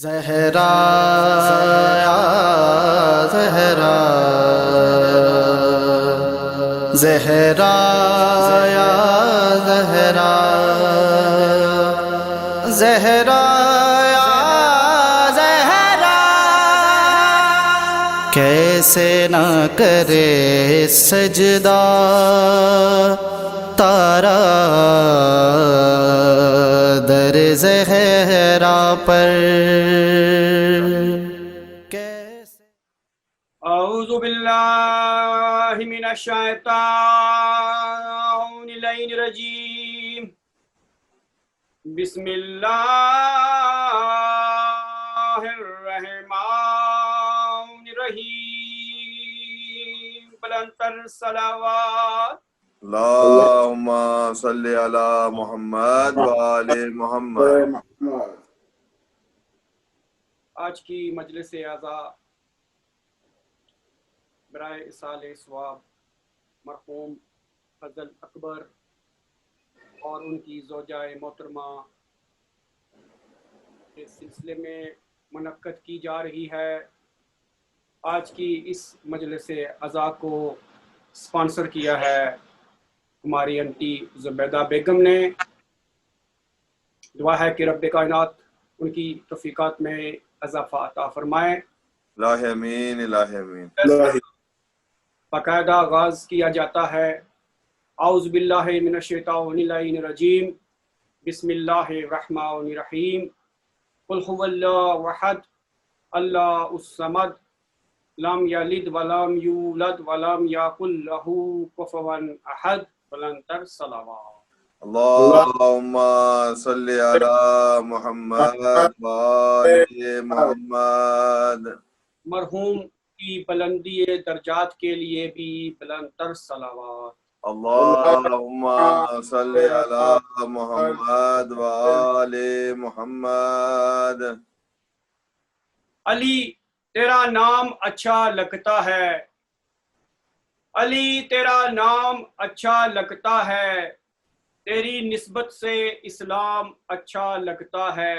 زہرا یا زہرا زہرا یا زہرا زہرا یا زہرا کیسے نہ کرے سجدہ تارا در زہرا پر کیسے اعوذ باللہ من الشیطان الرجیم بسم اللہ الرحمن الرحیم بلندتر صلوات اللہم صلی علی محمد وآل محمد۔ آج کی مجلس اعزا برائے اصال ثواب مرحوم فضل اکبر اور ان کی زوجہ محترمہ کے سلسلے میں منعقد کی جا رہی ہے۔ آج کی اس مجلس اعزا کو اسپانسر کیا ہے ہماری انٹی زبیدہ بیگم نے۔ دعا ہے کہ رب کائنات ان کی توفیقات میں اضافہ عطا فرمائے۔ الہ امین، الہ امین۔ باقاعدہ آغاز کیا جاتا ہے اعوذ باللہ من الشیطان الرجیم بسم اللہ الرحمن الرحیم قل هو اللہ احد اللہ الصمد لم یلد ولم یولد ولم یکن له کفوا احد بلندتر صلوات۔ اللہم صلی علی محمد وآل محمد۔ مرحوم کی بلندی درجات کے لیے بھی بلندتر صلوات۔ اللہم صلی علی محمد وآل محمد۔ علی تیرا نام اچھا لگتا ہے، علی تیرا نام اچھا لگتا ہے، تیری نسبت سے اسلام اچھا لگتا ہے۔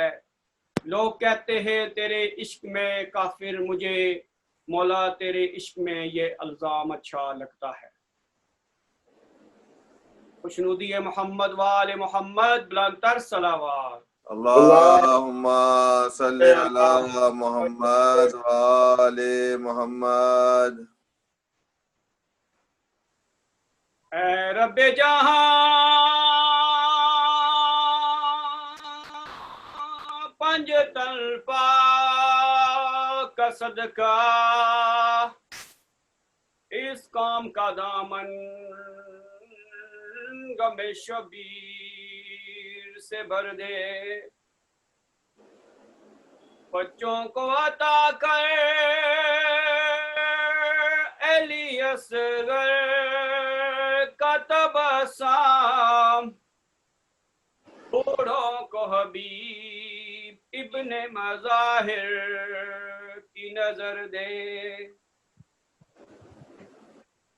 لوگ کہتے ہیں تیرے عشق میں کافر، مجھے مولا تیرے عشق میں یہ الزام اچھا لگتا ہے۔ خوشنودی محمد وآل محمد بلندتر صلوات۔ اللہم صلی علی محمد وآل محمد۔ اے رب جہاں پنج طلبہ کا صدقہ اس قوم کا دامن غم شبیر سے بھر دے، بچوں کو عطا کر علی اصغر کا تبسم، بوڑھوں کو حبیب ابن مظاہر کی نظر دے،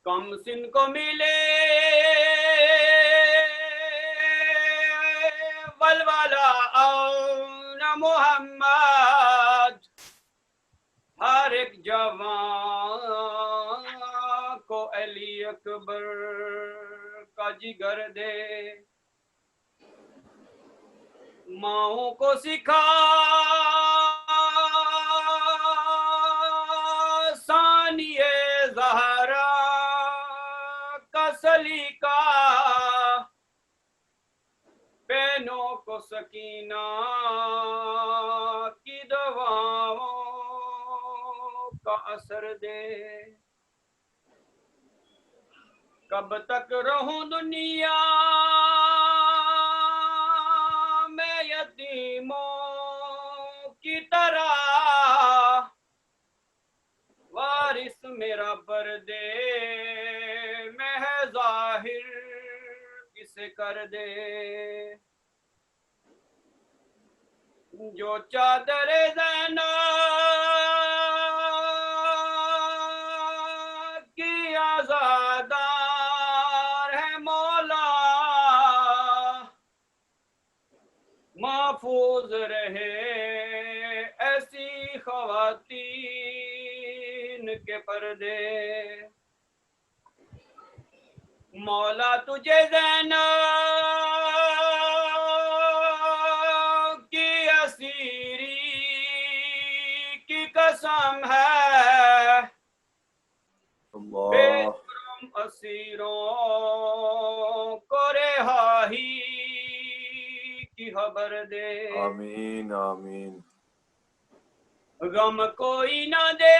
کم سن کو ملے ولولا اون محمد، ہر ایک جوان کو علی اکبر کا جگر دے، ماؤں کو سکھا ثانیہ زہرا کا سلیقہ، بہنوں کو سکینہ کی دعاؤں کا اثر دے، کب تک رہوں دنیا میں یتیموں کی طرح، وارث میرا بردے میں ہے ظاہر کسے کر دے، جو چادر زینب کی آزادار ہے مولا، محفوظ رہے اے شیاطین کے پردے، مولا تجھے زینب کی اسیری کی قسم ہے، بے اللہ جرم اسیروں کو رہائی کی خبر دے، آمین آمین غم کوئی نہ دے،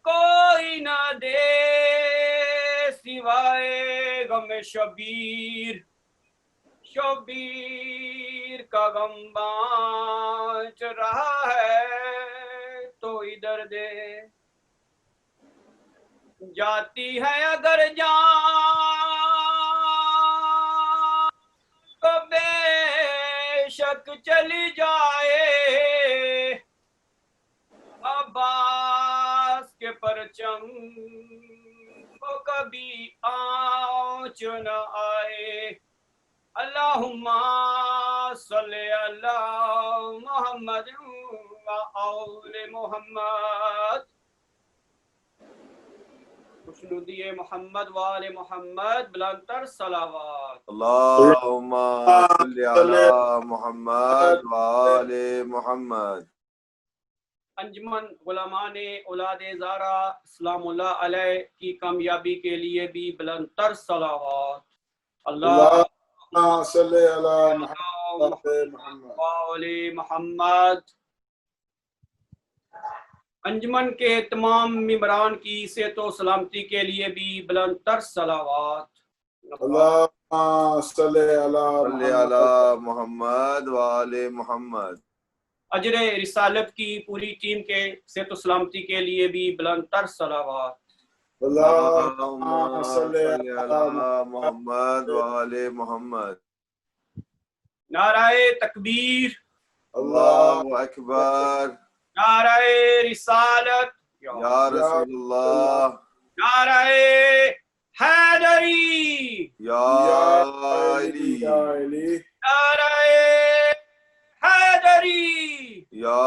کوئی نہ دے سوائے غم شبیر، شبیر کا غم بانچ رہا ہے تو ادھر دے، جاتی ہے اگر جان تو بے شک چلی جائے، عباس کے پرچم کو کبھی آنچ نہ آئے، اللہم صلی علی محمد و آل محمد، خوشنودی محمد و آل محمد، بلندتر صلوات۔ اللہم صلی علی محمد وآل محمد۔ انجمن علماء اولاد زہرا اسلام اللہ علیہ کی کامیابی کے لیے بھی بلندتر صلوات۔ اللہم صلی علی محمد وآل محمد۔ انجمن کے تمام ممبران کی صحت و سلامتی کے لیے بھی بلندتر صلوات۔ اللہم صلی صلی علی علی محمد وآل محمد۔ اجر رسالت کی پوری ٹیم کے صحت و سلامتی کے لیے بھی بلندتر صلوات۔ اللہم صلی صلی علی محمد وآل محمد۔ نعرہ تکبیر، اللہ اکبر، نعرہ رسالت، یا رسول اللہ، نعرہ حیدری، یا علی، علی نعرہ حیدری، یا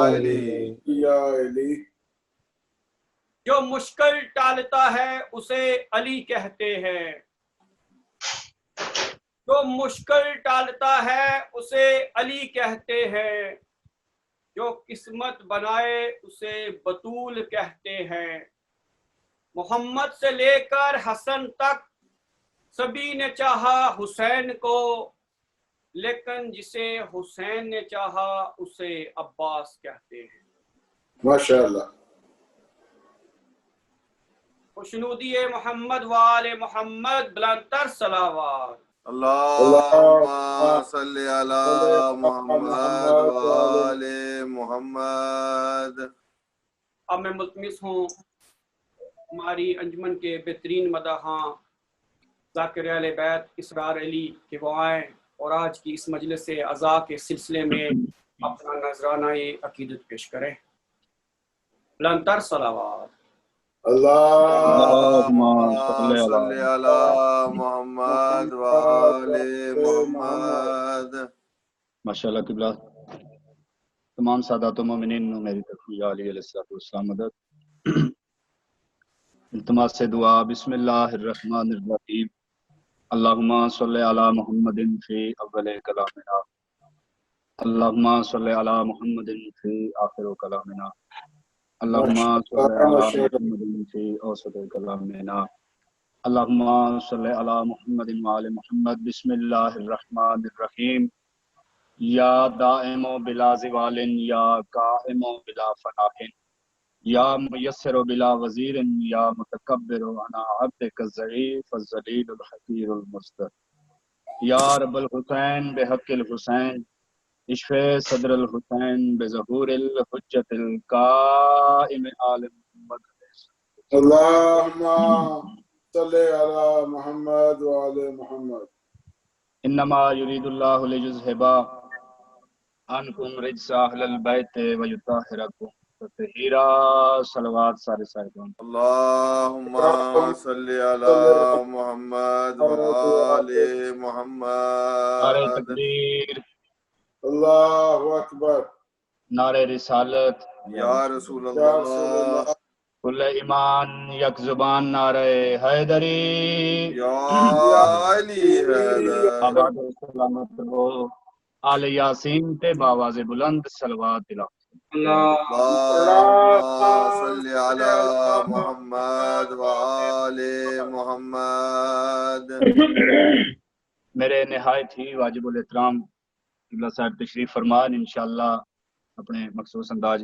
علی۔ یا علی جو مشکل ٹالتا ہے اسے علی کہتے ہیں، جو مشکل ٹالتا ہے اسے علی کہتے ہیں، جو قسمت بنائے اسے بطول کہتے ہیں، محمد سے لے کر حسن تک سبھی نے چاہا حسین کو، لیکن جسے حسین نے چاہا اسے عباس کہتے ہیں۔ ماشاءاللہ۔ خوشنودی محمد وآل محمد، بلندتر صلوات۔ اللہم صلی علی محمد وآل محمد۔ اب میں ملتمس ہوں ہماری انجمن کے بہترین مداحاں ذاکر اہل بیت اسرار علی کہ وہ آئیں اور آج کی اس مجلس عزا کے سلسلے میں اپنا نذرانہ عقیدت پیش کریں۔ بلندتر صلوات۔ اللہم صلی علی محمد وآل محمد۔ ماشاءاللہ قبلہ تمام سادات و مومنین نو میری تقوی علی علیہ السلام مدد۔ التماس سے دعا، بسم اللہ الرحمن الرحیم، اللہم صلی علی محمد فی اول کلامنا، اللہم صلی علی محمد فی آخر کلامنا، اللہم صلی علی محمد فی اوسط کلامنا، اللہم صلی علی محمد وآل محمد۔ بسم اللہ الرحمن الرحیم، یا دائم بلا زوال، یا قائم بلا فناء، یا میسر بلا وزیر، یا متکبر انا عبدک الضعیف الذلیل الحقیر المصغر، یا رب الحسین بحق الحسین، اشفِ صدر الحسین بظہور الحجت القائم آل محمد۔ اللہم صلی علی محمد وآل محمد۔ انما یرید اللہ لیذہب عنکم رجس اہل البیت ویطہرکم تطہیرا۔ صلوات سارے صاحبان۔ اللہم صلی علی محمد وآل محمد۔ نعرہ تکبیر، اللہ اکبر۔ نعرہ رسالت یا رسول یا رسول اللہ اللہ کل ایمان یک زبان نعرہ حیدری یا یا علی حیدر آباد و سلامت ہو آل یاسین تے باواز بلند صلوات الہ اللہم صلی علی محمد وآل محمد. میرے نہایت ہی واجب الاحترام قبلہ صاحب تشریف فرمان انشاءاللہ اپنے مخصوص انداز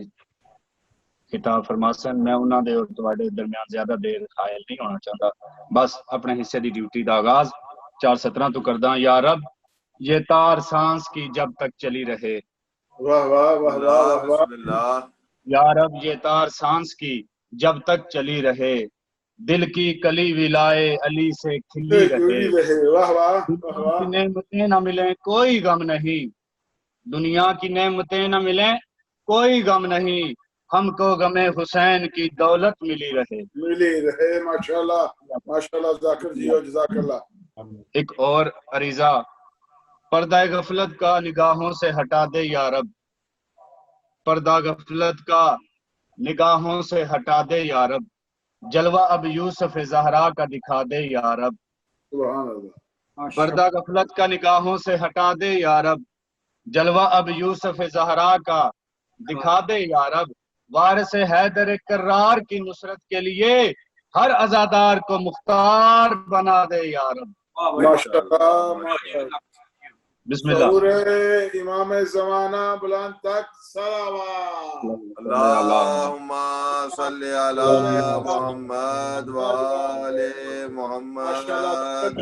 خطاب فرماسن. میں انہاں دے اور تواڈے درمیان زیادہ دیر حائل نہیں ہونا چاہتا. بس اپنے حصے دی ڈیوٹی دا آغاز 4:17 تو کرداں. یا رب یہ تار سانس کی جب تک چلی رہے. واہ واہ واہ اللہ واہ واہ بسم اللہ. یا رب یہ تار سانس کی جب تک چلی رہے. دل کی کلی ولائے علی سے کھلی رہے. واہ واہ واہ دنیا واہ کی نعمتیں نہ ملیں کوئی غم نہیں. دنیا کی نعمتیں نہ ملیں کوئی غم نہیں. ہم کو غم حسین کی دولت ملی رہے. ملی رہے. ماشاءاللہ ماشاءاللہ ذاکر جی اور جزاک اللہ. ایک اور عریضہ پردہ غفلت کا نگاہوں سے ہٹا دے یا رب. پردہ غفلت کا نگاہوں سے ہٹا دے یا رب. جلوہ اب یوسف زہرا کا دکھا دے یا رب. سبحان اللہ. پردہ غفلت کا نگاہوں سے ہٹا دے یا رب. جلوہ اب یوسف زہرا کا دکھا دے یا رب. وارث حیدر کرار کی نصرت کے لیے ہر عزادار کو مختار بنا دے یا رب. ماشاءاللہ ماشاءاللہ. بسم اللہ. ظہور امام زمانہ بلند تک صلوات. اللہم صلی علی محمد وآل محمد.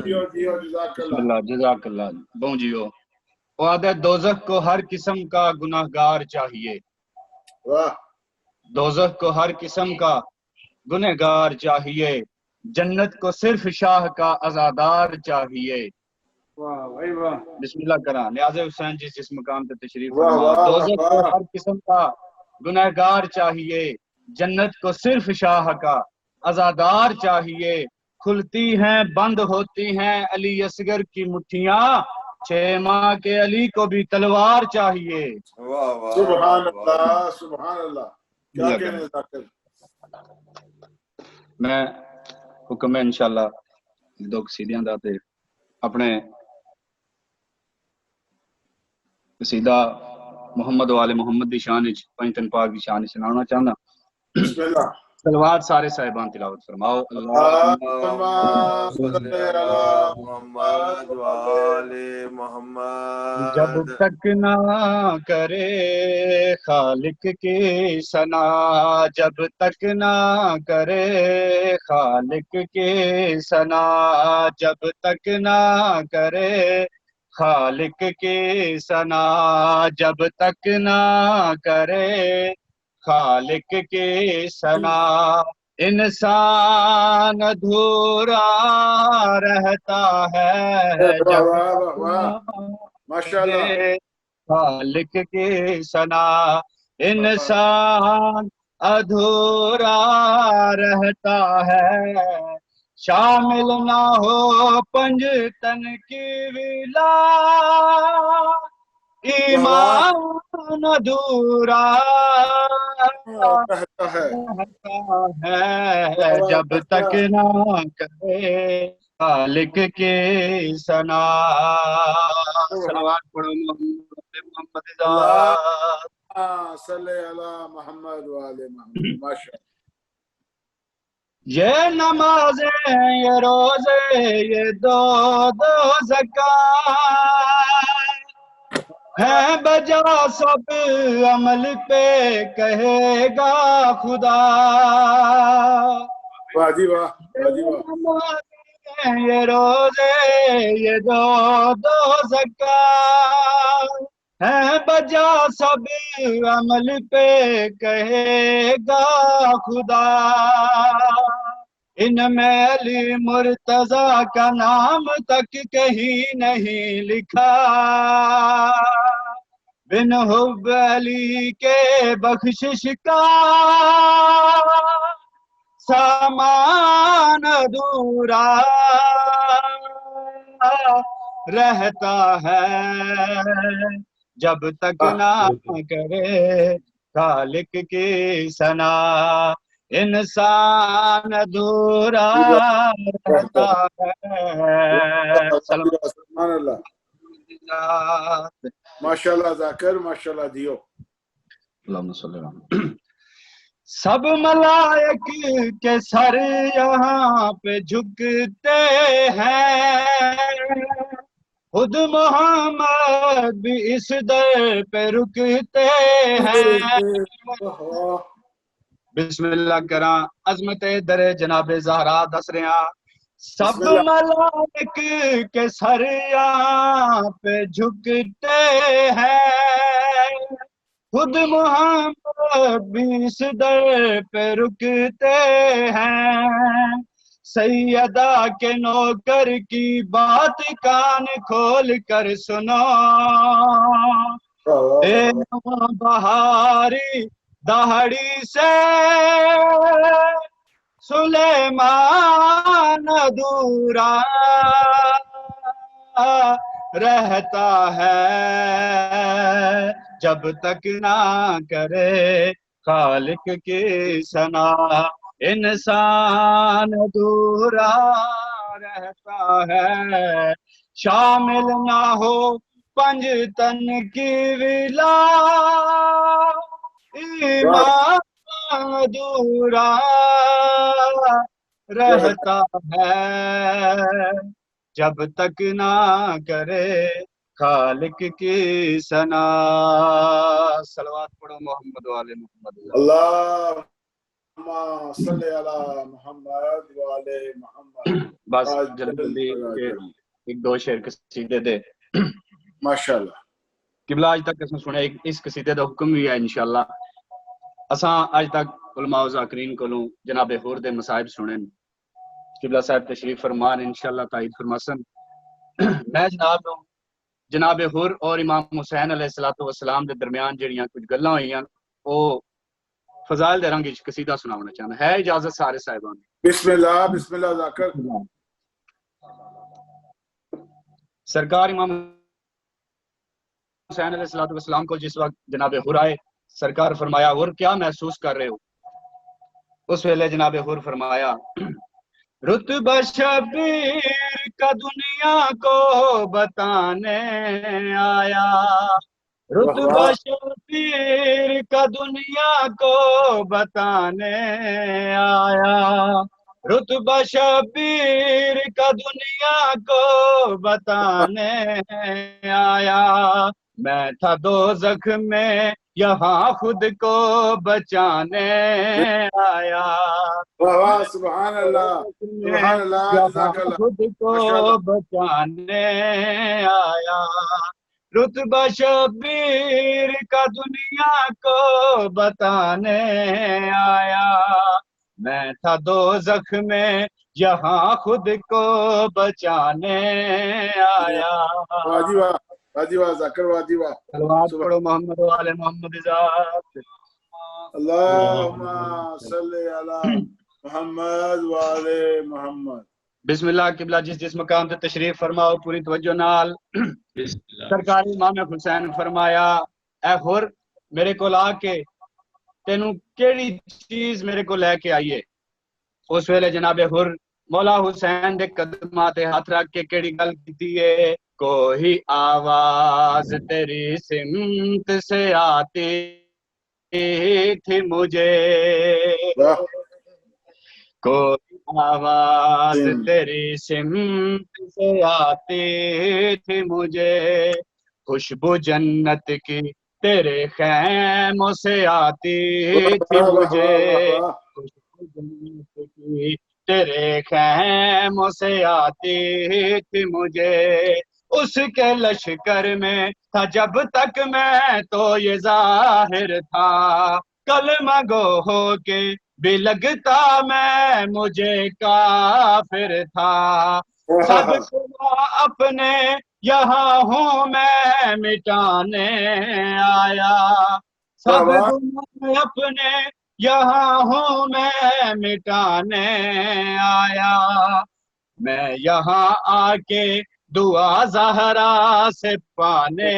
جی اور جزاک بسم اللہ. اللہ جزاک اللہ. بہن جیو وعدہ دوزخ کو ہر قسم کا گناہگار چاہیے. واہ دوزخ کو ہر قسم کا گنہگار چاہیے. جنت کو صرف شاہ کا عزادار چاہیے. بسم اللہ کرا. نیاز حسین جس مقام پہ تشریف واہ فرما. واہ دوزخ کو واہ. ہر قسم کا گنہگار چاہیے. جنت کو صرف شاہ کا عزادار چاہیے. کھلتی ہیں بند ہوتی ہیں علی اصغر کی مٹھیاں. 6 ماہ کے علی کو بھی تلوار چاہیے. واہ واہ سبحان واہ. اللہ سبحان اللہ. کیا کہنے ذاکر. میں حکم ہے انشاءاللہ 2 قصیدیاں دا تے اپنے قصیدہ محمد وال محمد دی شان وچ پنجتن پاک دی شان وچ سنانا چاہنا. بسم اللہ. صلوات سارے صاحبان تلاوت فرماؤ. اللہم صلی علی محمد وآل جب محمد. تک نہ کرے خالق کی ثنا. جب تک نہ کرے خالق کی ثنا. جب تک نہ کرے خالق کی ثنا. جب تک نہ کرے خالق کی ثنا. انسان ادھورا رہتا ہے واہ جب واہ واہ واہ. ماشاءاللہ. خالق کی ثنا. انسان ادھورا رہتا ہے شامل نہ ہو پنجتن کی ولا. ایمان ادھورا کہتا ہے ہے جب تک نہ کرے خالق کی ثنا. صلوات پڑھو محمد ذات. صلی علی محمد وآل محمد. ماشاءاللہ. یہ نمازیں یہ روزے یہ دو زکات ہے بجا سب عمل پہ کہے گا خدا. واہ جی واہ واہ جی واہ. یہ روزے یہ دو زکات ہے بجا سب عمل پہ کہے گا خدا. ان میں علی مرتضیٰ کا نام تک کہیں نہیں لکھا. بن حب علی کے بخشش کا سامان ادھورا رہتا ہے جب تک نہ کرے خالق کی ثنا انسان ادھورا رہتا ہے سلام سبحان اللہ ماشاء اللہ ذاکر ماشاء اللہ دیو اللہم صلی اللہ علیہ وسلم سب ملائک کے سر یہاں پہ جھکتے ہیں خود محمد بھی اس در پہ رکتے ہیں بسم اللہ کراں عظمت در جناب زہرا دس رہا سب ملائک کے سر یہاں پہ جھکتے ہیں خود محمد بھی اس در پہ رکتے ہیں سیدہ کے نوکر کی بات کان کھول کر سنو اے بہاری دہڑی سے سلیمان ادھورا رہتا ہے جب تک نہ کرے خالق کی ثنا انسان ادھورا رہتا ہے شامل نہ ہو پنج تن کی ولا ایمان ادھورا رہتا ہے جب تک نہ کرے خالق کی ثنا صلوات پڑھو محمد والے محمد اللہم صلی علی محمد والے محمد بس جلدی ایک دو شعر قصیدے دے ماشاءاللہ قبلہ آج تک اساں سنے اس قصیدے دا حکم بھی ہے انشاءاللہ اساں آج تک علماء و ذاکرین کولوں جناب حور دے مصائب سنن قبلہ صاحب تشریف فرمان انشاءاللہ تائید فرماسن میں جناب حور اور امام حسین علیہ السلام دے درمیان جڑیاں کچھ گلاں ہوئیاں او فضائل دے رنگ وچ قصیدہ سناونا چاہنا ہے اجازت سارے صاحبان بسم اللہ ذاکر سرکار امام حسین علیہ السلام کو جس وقت جناب حور آئے سرکار فرمایا حور کیا محسوس کر رہے ہو اس ویلے جناب حور فرمایا رتبہ شبیر کا دنیا کو بتانے آیا رتبہ شبیر کا دنیا کو بتانے آیا رتبہ شبیر کا دنیا کو بتانے آیا میں تھا دوزخ میں یہاں خود کو بچانے آیا سبحان اللہ جزاک اللہ خود کو بچانے آیا رتبہ شبیر کا دنیا کو بتانے آیا میں تھا دوزخ میں یہاں خود کو بچانے آیا واجی واہ ذاکر واجی واہ صلوات پڑھو محمد والے محمد ذات اللہم صلی علی محمد والے محمد بسم اللہ قبلہ جس مقام تے تشریف فرماؤ پوری توجہ نال سرکار امام حسین فرمایا اے حور میرے کو آ کے تینوں کیڑی چیز میرے کو لے کے آئیے اس ویلے جناب حور مولا حسین دے قدماں تے ہاتھ رکھ کے کیڑی گل کیتی ہے کوئی آواز تیری سمت سے آتی تھی مجھے کوئی آواز تیری سمت سے آتی تھی مجھے خوشبو جنت کی تیرے خیموں سے آتی تھی مجھے خوشبو جنت کی تیرے خیموں سے آتی تھی مجھے اس کے لشکر میں تھا جب تک میں تو یہ ظاہر تھا کلمہ گو ہو کے بھی لگتا میں مجھے کافر تھا سب کو اپنے یہاں ہوں میں مٹانے آیا سب کو اپنے یہاں ہوں میں مٹانے آیا میں یہاں آ کے دعا زہرا سے پانے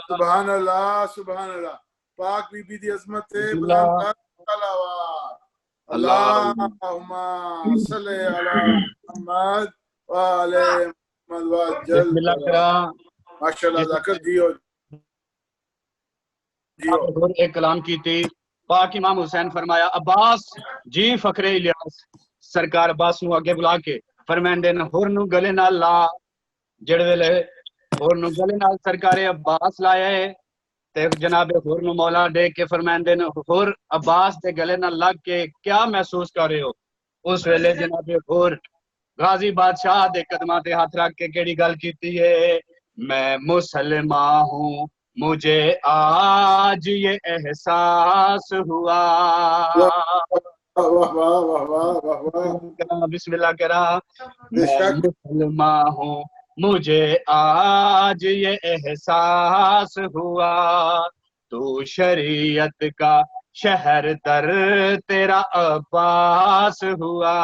سبحان اللہ سبحان اللہ. پاک بی بی دی عظمت ہے. بلند صلوات. اللہم صلی علی محمد وعلی محمد وجل. بسم اللہ کرا. ماشاءاللہ ذکر جیو جیو. ایک کلام کی تھی. پاک امام حسین فرمایا عباس جی فخر الیاس. سرکار عباس نو اگے بلا کے فرمائندے نے ہور نو گلے نال لا. جڑ ویلے ہور نو گلے نال سرکار عباس لایا ہے تے جناب ہور نو مولا دے کے فرمائندے نے ہور عباس دے گلے نال لگ کے کیا محسوس کر رہے ہو. اس ویلے جناب ہور غازی بادشاہ دے قدماں تے ہاتھ رکھ کے کیڑی گل کیتی ہے. میں مسلمان ہوں مجھے آج یہ احساس ہوا. واہ واہ واہ واہ واہ واہ. بسم اللہ کرا. بے شک. مسلمان ہوں مجھے آج یہ احساس ہوا. تو شریعت کا شہر در تیرا عباس ہوا.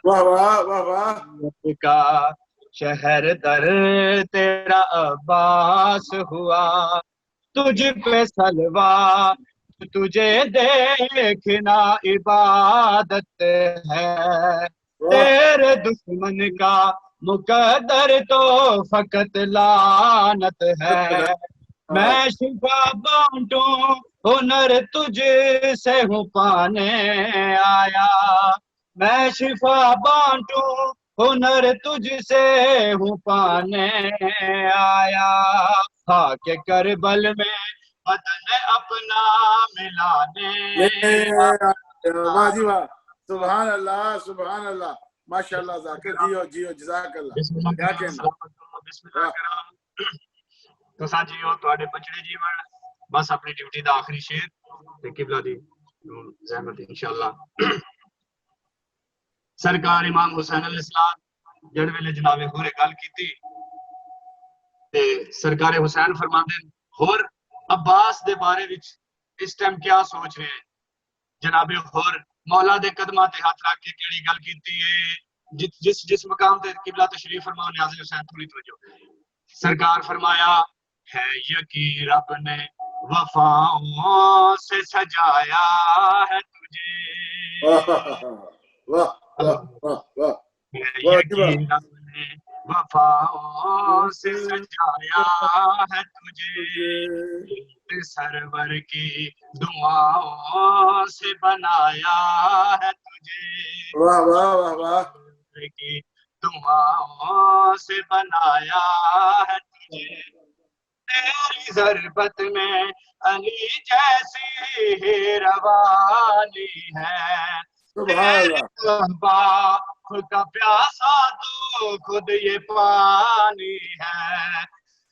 واہ واہ واہ واہ. شریعت کا شہر در تیرا عباس ہوا. تجھ پہ سلوا تجھے دیکھنا عبادت ہے. تیرے دشمن کا مقدر تو فقط لعنت ہے. میں شفا بانٹوں ہنر تجھ سے ہوں پانے آیا. میں شفا بانٹوں ہنر تجھ سے ہوں پانے آیا. خاک کربل میں بدن اپنا ملانے. واہ جی واہ. سبحان اللہ سبحان اللہ. ماشاءاللہ ذاکر جیو جیو جزاک اللہ. کیا کہنا. بسم اللہ کرام. تو ساتھیو تواڈے بچڑے جیون بس اپنی ڈیوٹی دا آخری شیر تے قبلہ دی زحمت انشاءاللہ. سرکار امام حسین علیہ السلام جڑ ویلے جناب ہور گل کیتی تے سرکار حسین فرماندے ہور عباس دے بارے وچ اس ٹائم کیا سوچ رہے ہیں. جناب ہور مولا دے قدماں تے ہاتھ رکھ کے کیڑی گل کیتی ہے. جس مقام تے قبلہ تشریف فرما نیاز حسین تھوڑی توجہ. سرکار فرمایا ہے یقین رب نے وفاؤں سے سجایا ہے تجھے. واہ واہ واہ واہ. یقین رب نے وفاؤں سے سجایا ہے تجھے. سرور کی دعاؤں سے بنایا ہے تجھے. واہ واہ واہ واہ. کی دعاؤں سے بنایا ہے تجھے. تیری ضربت میں علی جیسی روانی ہے. سبحان اللہ. خود کا پیاسا تو خود یہ پانی ہے.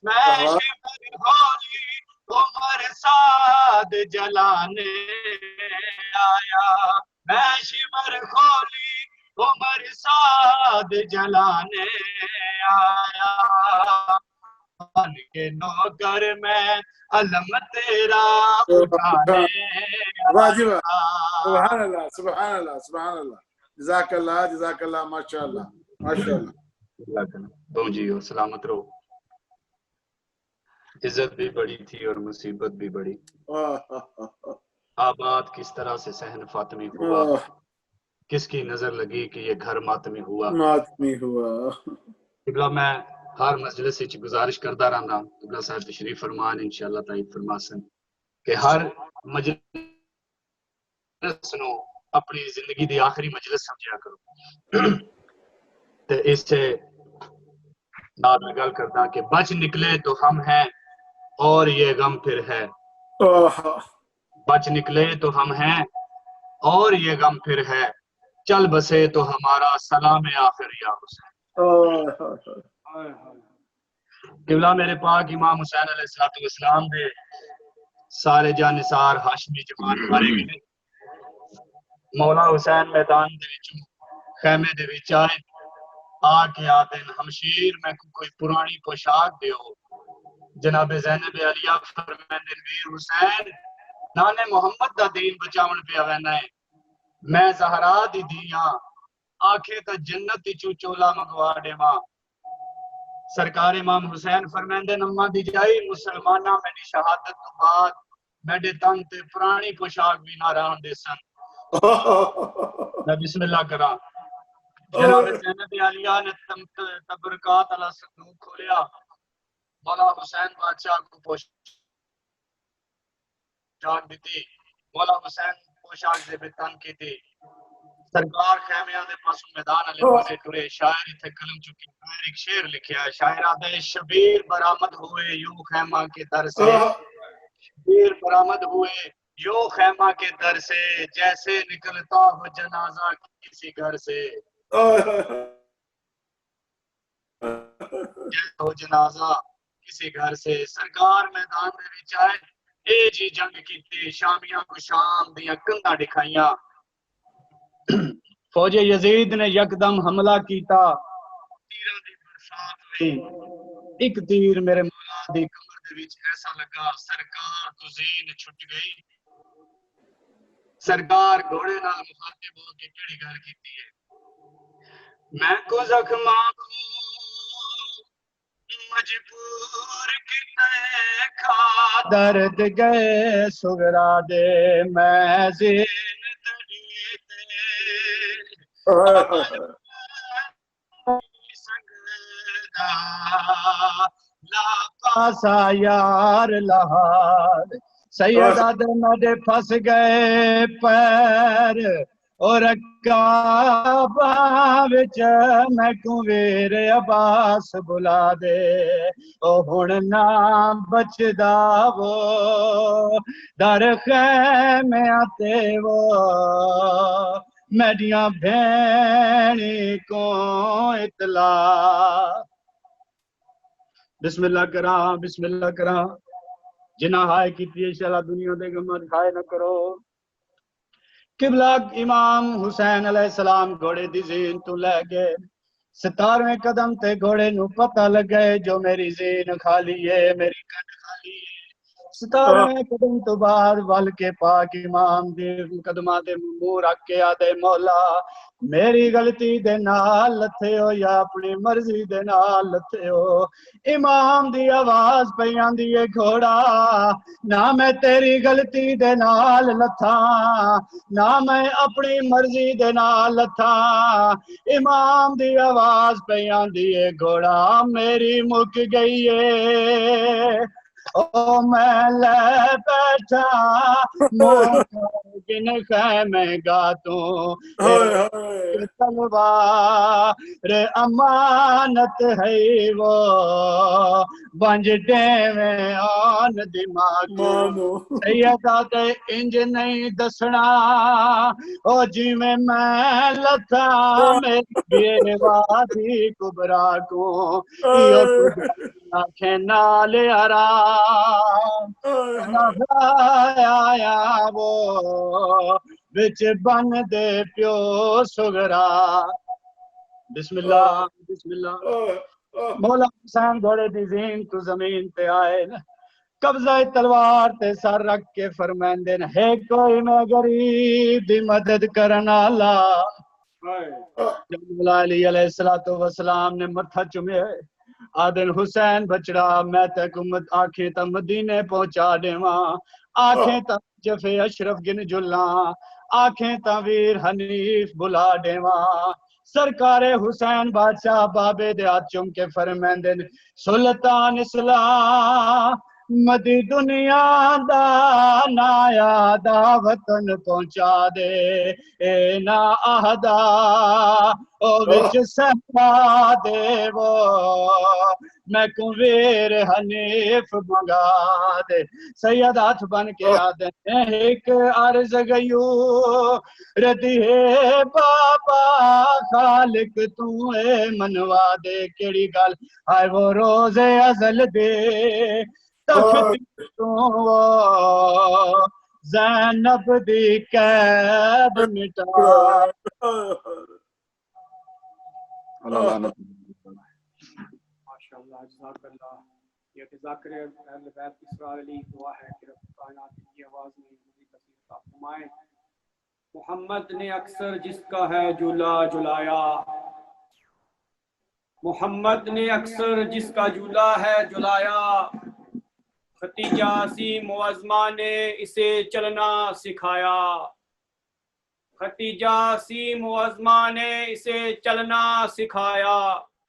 میں شمر ہولی عمر سعد جلانے آیا. میں شمر ہولی عمر سعد جلانے آیا. کے نوکر میں علم تیرا اٹھانے واہ جی واہ. سبحان اللہ سبحان اللہ سبحان اللہ. جزاک اللہ ماشاءاللہ ماشاءاللہ. تو جی ہو سلامت رہو. عزت بھی بڑی تھی اور مصیبت بھی بڑی. آباد کس طرح سے صحن فاطمی ہوا. کس کی نظر لگی کہ یہ گھر ماتمی ہوا. ماتمی ہوا. قبلہ میں ہر مجلس سے گزارش کرتا رہنا قبلہ صاحب تشریف فرمان انشاءاللہ تائید فرماسن کہ ہر مجلس نو اپنی زندگی دی آخری مجلس سمجھا کرو. تے اس سے بعد میں گل کرتا کہ بچ نکلے تو ہم ہیں اور یہ غم پھر ہے. بچ نکلے تو ہم ہیں اور یہ غم پھر ہے. چل بسے تو ہمارا سلام آخر یا حسین. قبلہ میرے پاک امام حسین علیہ السلام دے سارے جانثار ہاشمی جماعت مارے گئے. مولا حسین میدان دے وچ خیمے دے وچ آئے آ کے آتے ہمشیر میں کوئی پرانی پوشاک دیو. جناب زینب علیہ فرماندے ویر حسین نانے محمد دا دین بچاون پیا وینا ہے. میں زہرا دی دیاں آکھے تا جنت دی چولا منگوا دیواں. سرکار امام حسین فرمیندے نما دی جائی مسلمانہ میری شہادت تو بعد میرے تن تے پرانی پوشاک بھی نہ رہن دے سن. میں بسم اللہ کرا. جناب زینب عالیہ نے تبرکات علی صندوق کھولیا. مولا حسین بادشاہ کو پوشاک دیتی. مولا حسین پوشاک دے بتن کی تھی. سرکار خیمیاں دے پاسوں میدان علی پاسے ٹرے. شاعر تھے قلم چکی ایک شعر لکھیا ہے. شاعرہ دے شبیر برآمد ہوئے یوں خیمہ کے در سے. شبیر برآمد ہوئے یوں خیمہ کے در سے جیسے نکلتا ہو جنازہ کسی گھر سے. جیسے ہو جنازہ کسی گھر سے. سرکار میدان دے وچ آئے اے جی جنگ کیتی. شامیاں کو شام دیاں کندا دکھائیاں. فوج یزید نے یکدم حملہ کیتا. تیراں دی برسات ہوئی. ایک تیر میرے مولا دی کمر دے وچ ایسا لگا سرکار تو زین چھٹ گئی. سرکار گھوڑے نال مخاطب ہو کے کیڑی گل کیتی ہے. میں کو زخماں کو مجبور کیتے کھا درد گئے سغرا دے میں زین تڑی تے سنگدا لا پاسا یار لہار. سیدہ دے میرے پھنس گئے پیر اور کعبہ وچ میں کو ویر عباس بلا دے. او ہن نہ بچدا وہ در خیمیاں تے وہ میڈیاں بھینی کو اطلاع. بسم اللہ کراں بسم اللہ کراں. جنہ ہائے کیتی انشاءاللہ دنیا دے گمت ہائے نہ کرو. قبلہ امام حسین علیہ السلام گھوڑے دی زین تو لے گئے. 17ویں قدم تے گھوڑے نو پتہ لگے جو میری زین خالی ہے میری کٹ خالی ہے. 17ویں قدم تو بعد ول کے پاک امام دے قدماں دے منہ رکھ کے آدے مولا میری غلطی دے نال لتھے ہو یا اپنی مرضی دے نال لتھے ہو. امام دی آواز پہ آندی ہے گھوڑا نہ میں تیری غلطی دے نال لتھاں نہ میں اپنی مرضی دے نال لتھاں. امام دی آواز پہ آندی ہے گھوڑا میری مک گئی ہے او میں لے بیٹھا گن خیمے گا تو تلوار امانت ہے وہ بنج ڈیویں آن دماغ. سیدہ تے انج نہیں دسنا او جی میں لتھا میری وادی کبرا کو ایو آنکھیں نال آرام آیا وہ بچ بن دے پیو سغرا. بسم اللہ بسم اللہ. مولا حسین گھوڑے دی زین تو زمین تے آئے قبضہ تلوار تے سر رکھ کے فرمیندے ہے کوئی میں غریب دی مدد کرنا لا. جب مولا علی علیہ السلام نے متھا چومے آدن حسین بچڑا میں تے حکومت آنکھیں تا مدینے پہنچا دیواں. آنکھیں تا جفے اشرف گن جلاں آنکھیں تا ویر حنیف بلا دیواں. سرکار حسین بادشاہ بابے دے ہاتھ چوم کے فرمیندے سلطان اسلام مدی دنیا دا نایا دا وطن پہنچا دے اے نا آہدا او وچ سہرا دے وہ میں کو ویر حنیف منگا دے. سید ہاتھ بن کے آدھے ایک عرض گئیو ردی ہے بابا خالق تو اے منوا دے. کیڑی گل آئے وہ روز ازل دے تخت تو زینب دی قید مٹا. اللہ لعنت. ماشاءاللہ جزاک اللہ. یہ تذاکر اہل بیت اسرار علی دعا ہے کہ رب کائنات کی آواز میں مزید تفصیل عطا فرمائے. محمد نے اکثر جس کا ہے جھولا جھلایا محمد نے اکثر جس کا جھولا ہے جھلایا، ختیجہ سی معظمہ نے اسے چلنا سکھایا، ختیجہ سی معظمہ نے اسے چلنا سکھایا،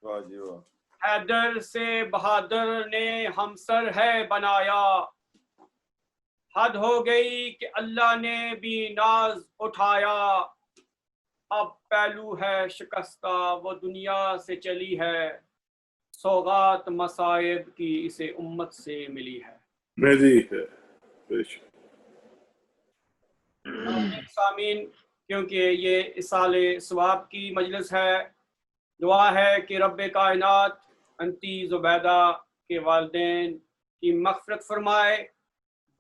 واہ جی واہ. حیدر سے بہادر نے ہمسر ہے بنایا، حد ہو گئی کہ اللہ نے بھی ناز اٹھایا، اب پہلو ہے شکستہ وہ دنیا سے چلی ہے، سوغات مصائب کی اسے امت سے ملی ہے۔ میری ہے بے شک۔ سامعین، کیونکہ یہ اصال ثواب کی مجلس ہے، دعا ہے کہ رب کائنات انتی زبیدہ کے والدین کی مغفرت فرمائے،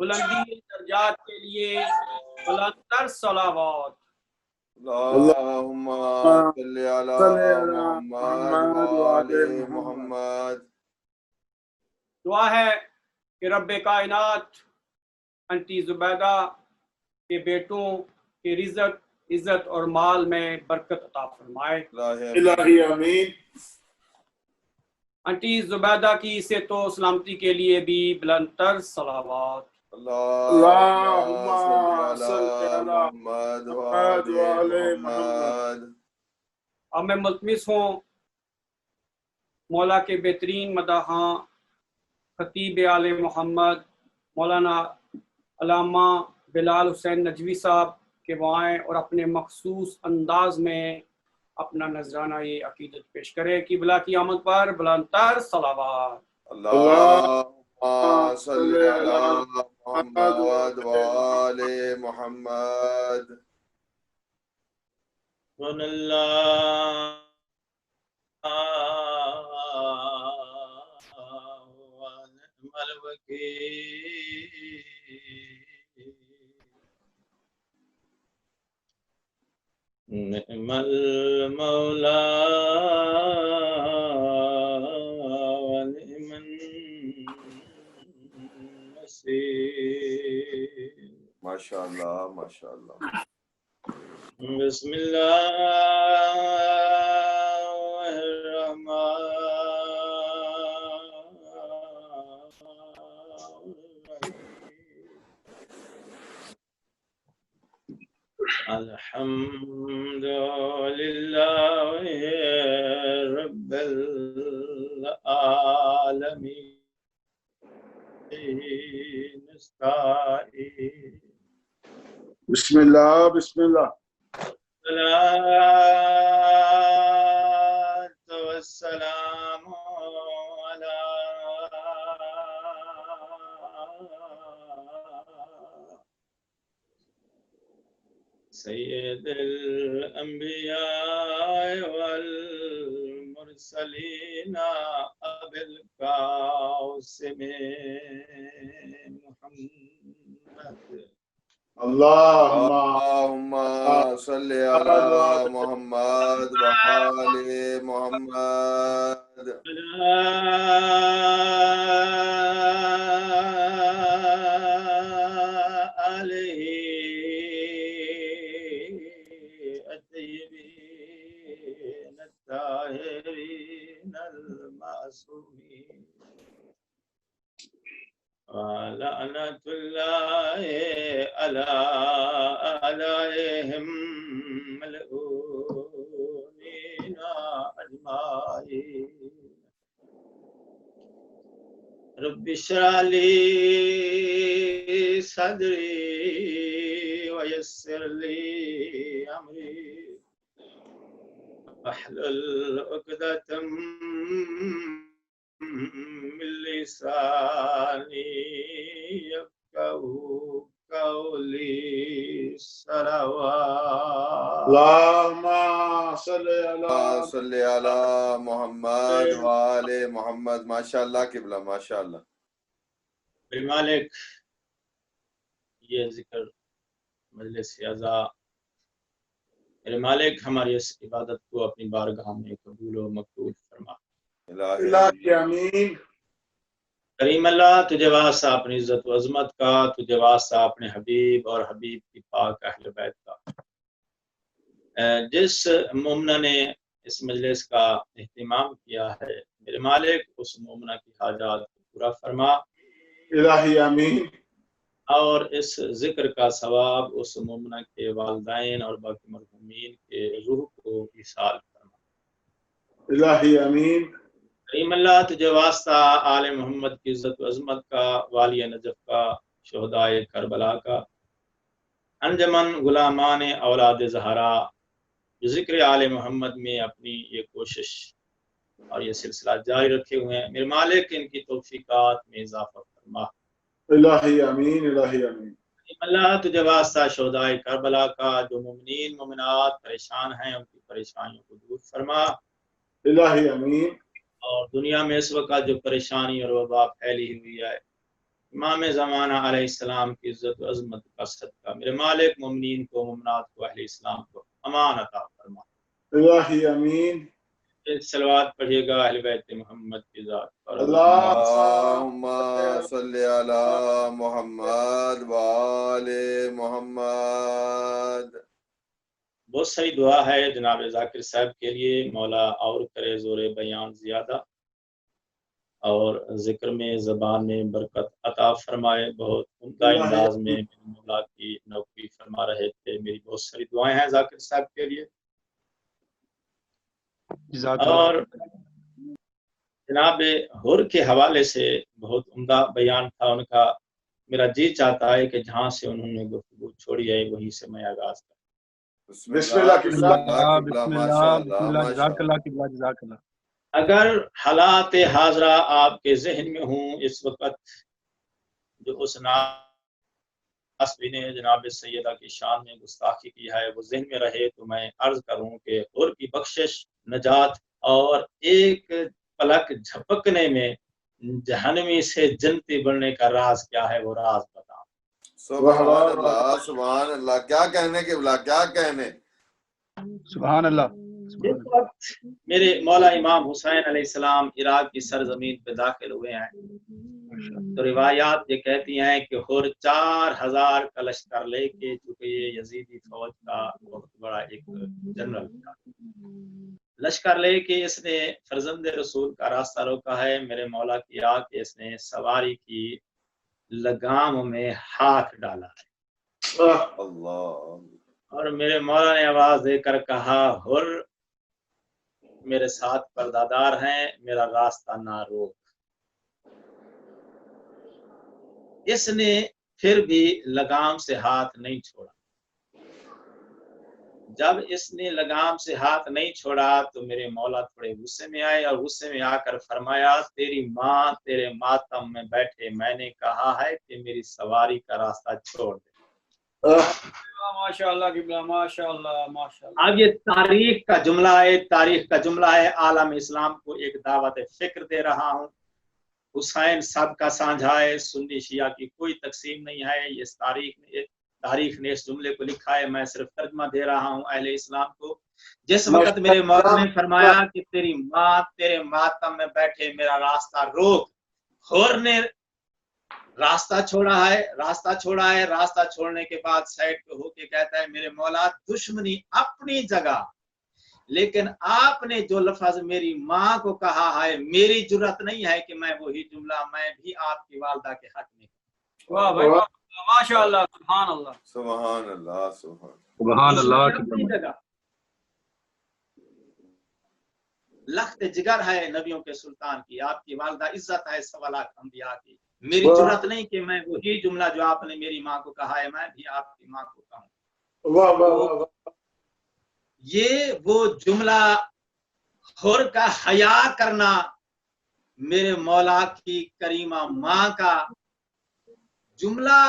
بلندی درجات کے لیے بلندتر صلوات۔ اللہم صلی علی صلی علی محمد محمد وآل وآل محمد۔ دعا ہے کہ رب کائنات انتی زبیدہ کے بیٹوں کے رزق، عزت اور مال میں برکت عطا فرمائے۔ الہی آمین۔ انٹی زبیدہ کی صحت و سلامتی کے لیے بھی بلندتر صلوات۔ اللہم صلی علی محمد وآل محمد۔ اب میں ملتمس ہوں مولا کے بہترین مداحاں خطیب آل محمد مولانا علامہ بلال حسین نجوی صاحب کہ وہ آئیں اور اپنے مخصوص انداز میں اپنا نذرانہ یہ عقیدت پیش کرے کہ بلا کی آمد پر بلندتر صلوات۔ اللہم صلی علی محمد وآل محمد۔ سبحان اللہ ونعم الوکیل، نعم المولا ونعم النصير۔ ماشاءاللہ ماشاءاللہ۔ بسم اللہ الرحمن الرحیم، الحمد للہ رب العالمین، نستعین۔ بسم اللہ بسم اللہ۔ الصلاة والسلام على سيد الأنبياء والمرسلين أبي القاسم محمد۔ اللہم صلی علی محمد وآل محمد۔ آلہ الطیبین الطاہرین المعصومین، لعنت اللہ علی اعدائہم ملعونین اجمعین۔ رب اشرح لی صدری ویسر لی امری واحلل عقدۃ من لسانی یفقہوا قولی۔ صلوات۔ اللہم صلی صلی علی محمد وآل محمد۔ ماشاءاللہ قبلہ ماشاءاللہ۔ میرے مالک، یہ ذکر مجلس اعزا، میرے مالک ہماری اس عبادت کو اپنی بارگاہ میں قبول و مقبول فرما۔ الہی آمین۔ کریم اللہ، تجھے واسطہ اپنی عزت و عظمت کا، تجھے واسطہ اپنے حبیب اور حبیب کی پاک اہل بیت کا، جس مومنہ نے اس مجلس کا اہتمام کیا ہے، میرے مالک اس مومنہ کی حاجات کو پورا فرما، الہی آمین اور اس ذکر کا ثواب اس مومنہ کے والدین اور باقی مرحومین کے روح کو ایصال فرما۔ الہی آمین کریم اللہ تجھے واسطہ آل محمد کی عزت و عظمت کا، والی نجف کا، شہدائے کربلا کا، انجمن غلامان اولاد زہرا جو ذکر آل محمد میں اپنی یہ کوشش اور یہ سلسلہ جاری رکھے ہوئے ہیں، میرے مالک ان کی توفیقات میں اضافہ فرما۔ الہی آمین الہی آمین اللہ تجھے واسطہ شہدائے کربلا کا، جو مومنین مومنات پریشان ہیں ان کی پریشانیوں کو دور فرما، الہی آمین اور دنیا میں اس وقت جو پریشانی اور وبا پھیلی ہوئی ہے، امام زمانہ علیہ السلام کی عزت و عظمت کا صدقہ میرے مالک مومنین کو، مومنات کو، اہل اسلام کو امان عطا فرما۔ الہی آمین صلوات پڑھیے گا اہل بیت محمد کی ذات پر۔ اللہم صلی علی محمد وآل محمد۔ بہت ساری دعا ہے جناب ذاکر صاحب کے لیے، مولا اور کرے زور بیان زیادہ، اور ذکر میں زبان میں برکت عطا فرمائے، بہت عمدہ انداز میں میرے مولا کی نوکری فرما رہے تھے۔ میری بہت ساری دعائیں ہیں ذاکر صاحب کے لیے، اور جناب حر کے حوالے سے بہت عمدہ بیان تھا ان کا۔ میرا جی چاہتا ہے کہ جہاں سے انہوں نے گفتگو چھوڑی ہے وہیں سے میں آغاز کروں۔ بسم اللہ کی ماشاءاللہ۔ اگر حالات حاضرہ آپ کے ذہن میں ہوں اس وقت، جو اس ناسبی نے جناب سیدہ کی شان میں گستاخی کی ہے وہ ذہن میں رہے، تو میں عرض کروں کہ حر کی بخشش، نجات اور ایک پلک جھپکنے میں جہنمی سے جنتی بننے کا راز کیا ہے، وہ راز بتاؤں۔ سبحان اللہ سبحان اللہ، کیا کہنے کے بلا، کیا کہنے۔ سبحان اللہ۔ اس وقت میرے مولا امام حسین علیہ السلام عراق کی سرزمین پہ داخل ہوئے ہیں، تو روایات یہ کہتی ہیں کہ حر 4000 کا لشکر لے کے، چونکہ یہ یزیدی فوج کا بہت بڑا ایک جنرل تھا، لشکر لے کے اس نے فرزند رسول کا راستہ روکا ہے۔ میرے مولا کی آ کے اس نے سواری کی لگام میں ہاتھ ڈالا ہے، اللہ، اور میرے مولا نے آواز دے کر کہا، حر میرے ساتھ پردادار ہیں، میرا راستہ نہ روک۔ اس نے پھر بھی لگام سے ہاتھ نہیں چھوڑا۔ جب اس نے لگام سے ہاتھ نہیں چھوڑا تو میرے مولا تھوڑے غصے میں آئے، اور غصے میں آ کر فرمایا، تیری ماں تیرے ماتم میں بیٹھے، میں نے کہا ہے کہ میری سواری کا راستہ چھوڑ دے۔ ماشاءاللہ قبلہ، ماشاءاللہ ماشاءاللہ۔ اب یہ تاریخ کا جملہ ہے، تاریخ کا جملہ ہے، عالم اسلام کو ایک دعوت فکر دے رہا ہوں۔ حسین سب کا سانجھا ہے، سنی شیعہ کی کوئی تقسیم نہیں ہے، یہ تاریخ نے اس جملے کو لکھا ہے، میں صرف ترجمہ دے رہا ہوں اہل اسلام کو۔ جس وقت میرے مولا نے فرمایا کہ تیری ماں تیرے ماتم میں بیٹھے، میرا راستہ روک، حر نے راستہ چھوڑا ہے، راستہ چھوڑا ہے۔ راستہ چھوڑنے کے بعد سائڈ پہ ہو کے کہتا ہے، میرے مولا دشمنی اپنی جگہ، لیکن آپ نے جو لفظ میری ماں کو کہا ہے، میری جرت نہیں ہے کہ میں وہی جملہ میں بھی آپ کی والدہ کے حق میں۔ واہ بھائی واہ، ماشاءاللہ، سبحان اللہ سبحان اللہ سبحان اللہ۔ اپنی جگہ لخت جگر ہے نبیوں کے سلطان کی، آپ کی والدہ عزت ہے 1.25 لاکھ انبیاء کی، میری جرت نہیں کہ میں وہی جملہ جو آپ نے میری ماں کو کہا ہے میں بھی آپ کی ماں کو کہوں۔ واہ واہ واہ، یہ وہ جملہ حر کا حیا کرنا، میرے مولا کی کریمہ ماں کا جملہ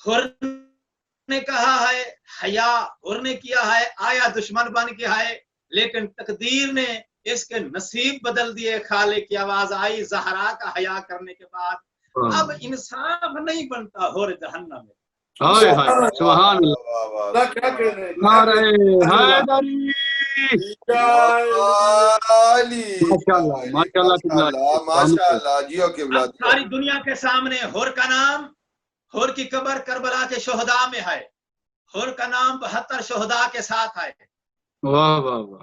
حر نے کہا ہے، حیا حر نے کیا ہے، آیا دشمن بن کے ہے، لیکن تقدیر نے اس کے نصیب بدل دیے۔ خالق کی آواز آئی زہرا کا حیا کرنے کے بعد، اب انصاف نہیں بنتا، حر جہنم میں۔ ہائے ہائے، سبحان اللہ۔ اللہ کیا کہہ رہے ہیں، نعرہ حیدری۔ ماشاءاللہ، ماشاءاللہ قبلہ، ماشاءاللہ، جیو قبلہ۔ اب ساری دنیا کے سامنے حر کا نام، حر کی قبر کربلا کے شہداء میں ہے، حر کا نام 72 شہداء کے ساتھ ہے۔ واہ واہ واہ۔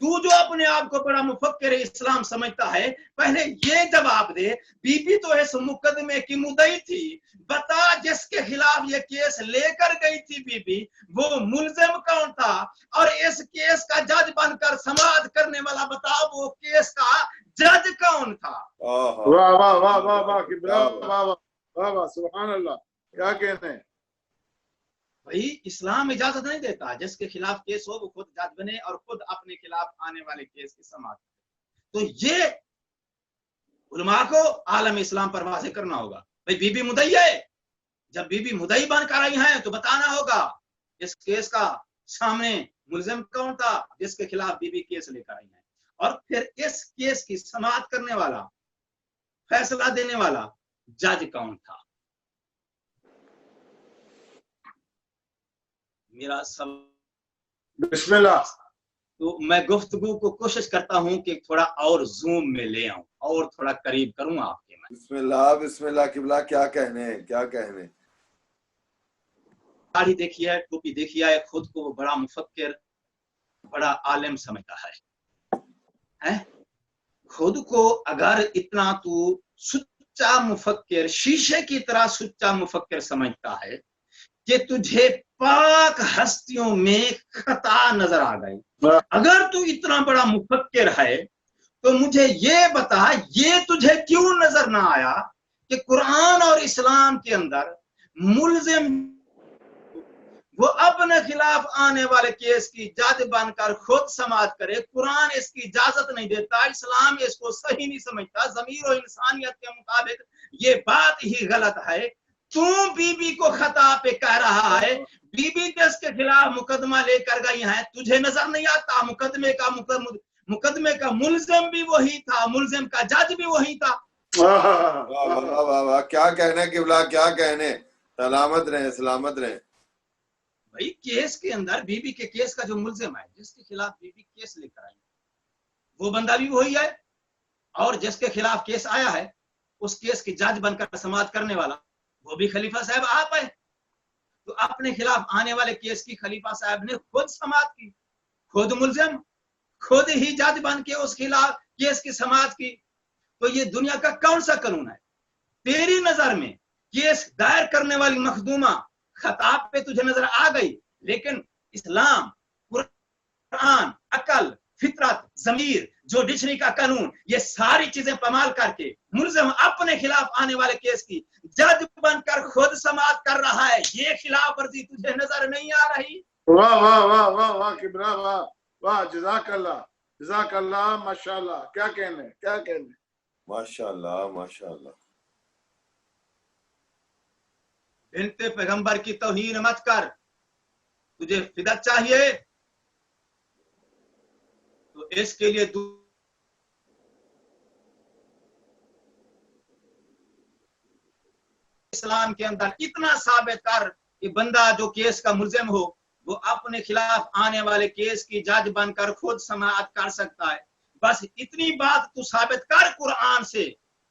تو جو اپنے آپ کو بڑا مفکر اسلام سمجھتا ہے، پہلے یہ جواب دے، بی بی تو اس مقدمے کی مدعی تھی، بتا جس کے خلاف یہ کیس لے کر گئی تھی بی بی، وہ ملزم کون تھا؟ اور اس کیس کا جج بن کر سماعت کرنے والا بتا وہ کیس کا جج کون تھا؟ واہ واہ واہ واہ واہ قبلہ، واہ واہ واہ واہ، سبحان اللہ، کیا کہنے ہیں؟ بھائی اسلام اجازت نہیں دیتا جس کے خلاف کیس ہو وہ خود جج بنے اور خود اپنے خلاف آنے والے کیس کی سماعت کرے۔ تو یہ علماء کو عالم اسلام پر واضح کرنا ہوگا۔ بھائی بی بی مدعی ہے، جب بی بی مدعی بن کر آئی ہیں تو بتانا ہوگا اس کیس کا سامنے ملزم کون تھا جس کے خلاف بی بی کیس لے کر آئی ہیں، اور پھر اس کیس کی سماعت کرنے والا، فیصلہ دینے والا جج کون تھا۔ میرا سب بسم اللہ۔ تو میں گفتگو کو کوشش کرتا ہوں کہ تھوڑا اور زوم میں لے آؤں اور تھوڑا قریب کروں آپ کے۔ میں بسم اللہ بسم اللہ قبلہ، کیا کہنے ہیں کیا کہنے؟ داڑھی دیکھی ہے، ٹوپی دیکھی ہے، خود کو وہ بڑا مفکر بڑا عالم سمجھتا ہے۔ خود کو اگر اتنا تو سچا مفکر، شیشے کی طرح سچا مفکر سمجھتا ہے کہ تجھے پاک ہستیوں میں خطا نظر آ گئی، اگر تو اتنا بڑا مفکر ہے تو مجھے یہ بتا یہ تجھے کیوں نظر نہ آیا کہ قرآن اور اسلام کے اندر ملزم وہ اپنے خلاف آنے والے کیس کی جج بن کر خود سماعت کرے۔ قرآن اس کی اجازت نہیں دیتا، اسلام اس کو صحیح نہیں سمجھتا، ضمیر و انسانیت کے مطابق یہ بات ہی غلط ہے۔ تو بی بی کو خطا پہ کہہ رہا ہے، بی بی جس کے خلاف مقدمہ لے کر گئی ہیں، تجھے نظر نہیں آتا مقدمے کا ملزم بھی وہی تھا، ملزم کا جج بھی وہی تھا۔ واہ واہ واہ واہ، کیا کہنے قبلہ، کیا کہنے؟ سلامت رہیں سلامت رہیں۔ بھائی کیس کے اندر بی بی کے کیس کا جو ملزم ہے، جس کے خلاف بی بی کیس لے کر آئی، وہ بندہ بھی وہی ہے، اور جس کے خلاف کیس آیا ہے اس کیس کی جج بن کر سماعت کرنے والا وہ بھی خلیفہ صاحب آپ ہے۔ تو اپنے خلاف آنے والے کیس کی خلیفہ صاحب نے خود سماعت کی، خود ملزم، خود ہی جج بن کے اس خلاف کیس کی سماعت کی۔ تو یہ دنیا کا کون سا قانون ہے؟ تیری نظر میں کیس دائر کرنے والی مخدومہ خطا پہ تجھے نظر آ گئی، لیکن اسلام، قرآن، عقل، فطرت، ضمیر، جو ڈکشنری کا قانون، یہ ساری چیزیں پامال کر کے ملزم اپنے خلاف آنے والے کیس کی جج بن کر خود سماعت کر رہا ہے، یہ خلاف ورزی تجھے نظر نہیں آ رہی؟ واہ واہ واہ واہ واہ قبلہ، واہ واہ، جزاک اللہ جزاک اللہ، ماشاء اللہ، کیا کہنے کیا کہنے؟ ماشاء اللہ ماشاء اللہ۔ بنت پیغمبر کی توہین مت کر، تجھے فدیہ چاہیے تو اس کے لیے اسلام کے اندر اتنا ثابت کر کہ بندہ جو کیس کا ملزم ہو وہ اپنے خلاف آنے والے کیس کی جج بن کر خود سماعت کر سکتا ہے۔ بس اتنی بات تو ثابت کر قرآن سے،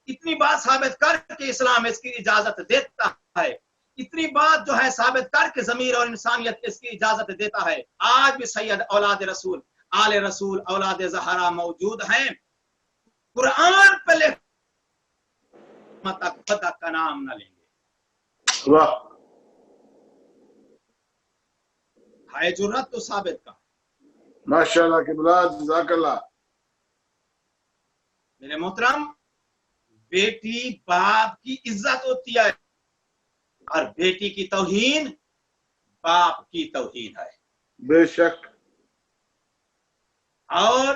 اتنی بات ثابت کر کہ اسلام اس کی اجازت دیتا ہے، اتنی بات جو ہے ثابت کر کے ضمیر اور انسانیت اس کی اجازت دیتا ہے۔ آج بھی سید اولاد رسول، آل رسول، اولاد زہرا موجود ہیں، قرآن پہ لکھ تک خدا کا نام نہ لیں گے۔ واہ، ہے جرات تو ثابت کا۔ ماشاء اللہ قبلہ، جزاک اللہ۔ میرے محترم، بیٹی باپ کی عزت ہوتی ہے اور بیٹی کی توہین باپ کی توہین ہے۔ بے شک۔ اور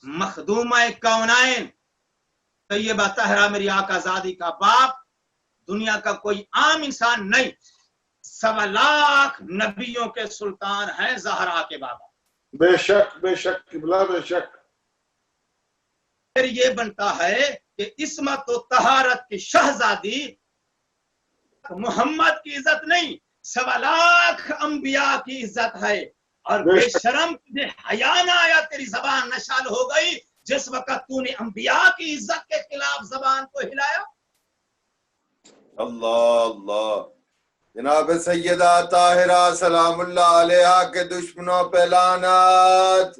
مخدومہ کونین طیبہ طاہرہ میری آقا زادی کا باپ دنیا کا کوئی عام انسان نہیں، 1.25 لاکھ نبیوں کے سلطان ہیں زہرا کے بابا۔ بے شک بے شک قبلہ، بے شک۔ پھر یہ بنتا ہے کہ عصمت و طہارت کی شہزادی محمد کی عزت نہیں، 1.25 لاکھ انبیاء کی عزت ہے۔ اور بے شرم تجھے حیا نہ آیا، تیری زبان نشال ہو گئی جس وقت تو نے انبیاء کی عزت کے خلاف زبان کو ہلایا۔ اللہ اللہ۔ جناب سیدہ طاہرہ سلام اللہ علیہا کے دشمنوں پہ لعنت،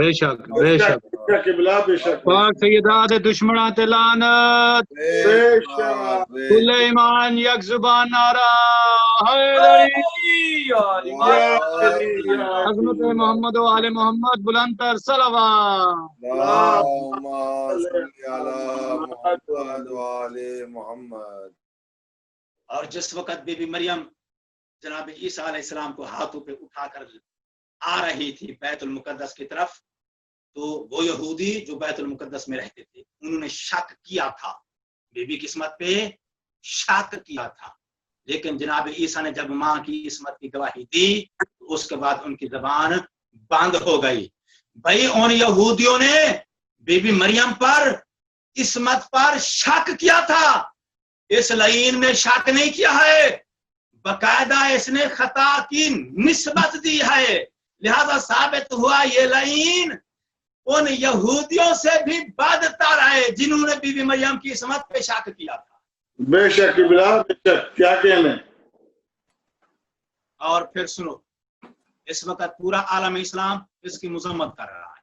بے شک بے شک قبلہ بے شک پاک سیدہ دے دشمناں تے لعنت بے شک کل ایمان یک زبان نعرہ حیدری عظمت محمد و آل محمد بلند تر صلوات اللہم صلی علی محمد وآل محمد. اور جس وقت بی بی مریم جناب عیسیٰ علیہ السلام کو ہاتھوں پہ اٹھا کر آ رہی تھی بیت المقدس کی طرف، تو وہ یہودی جو بیت المقدس میں رہتے تھے انہوں نے شک کیا تھا، بی بی کی عصمت پہ شک کیا تھا، لیکن جناب عیسیٰ نے جب ماں کی عصمت کی گواہی دی تو اس کے بعد ان کی زبان بند ہو گئی. بھائی ان یہودیوں نے بی بی مریم پر عصمت پر شک کیا تھا، اس لعین نے شک نہیں کیا ہے، باقاعدہ اس نے خطا کی نسبت دی ہے، لہذا ثابت ہوا یہ لعین ان یہودیوں سے بھی بدتر ہے جنہوں نے بی بی مریم کی عصمت پہ شک کیا تھا. بے شک قبلہ بے شک. کیا کہنے؟ اور پھر سنو، اس وقت پورا عالم اسلام اس کی مذمت کر رہا ہے.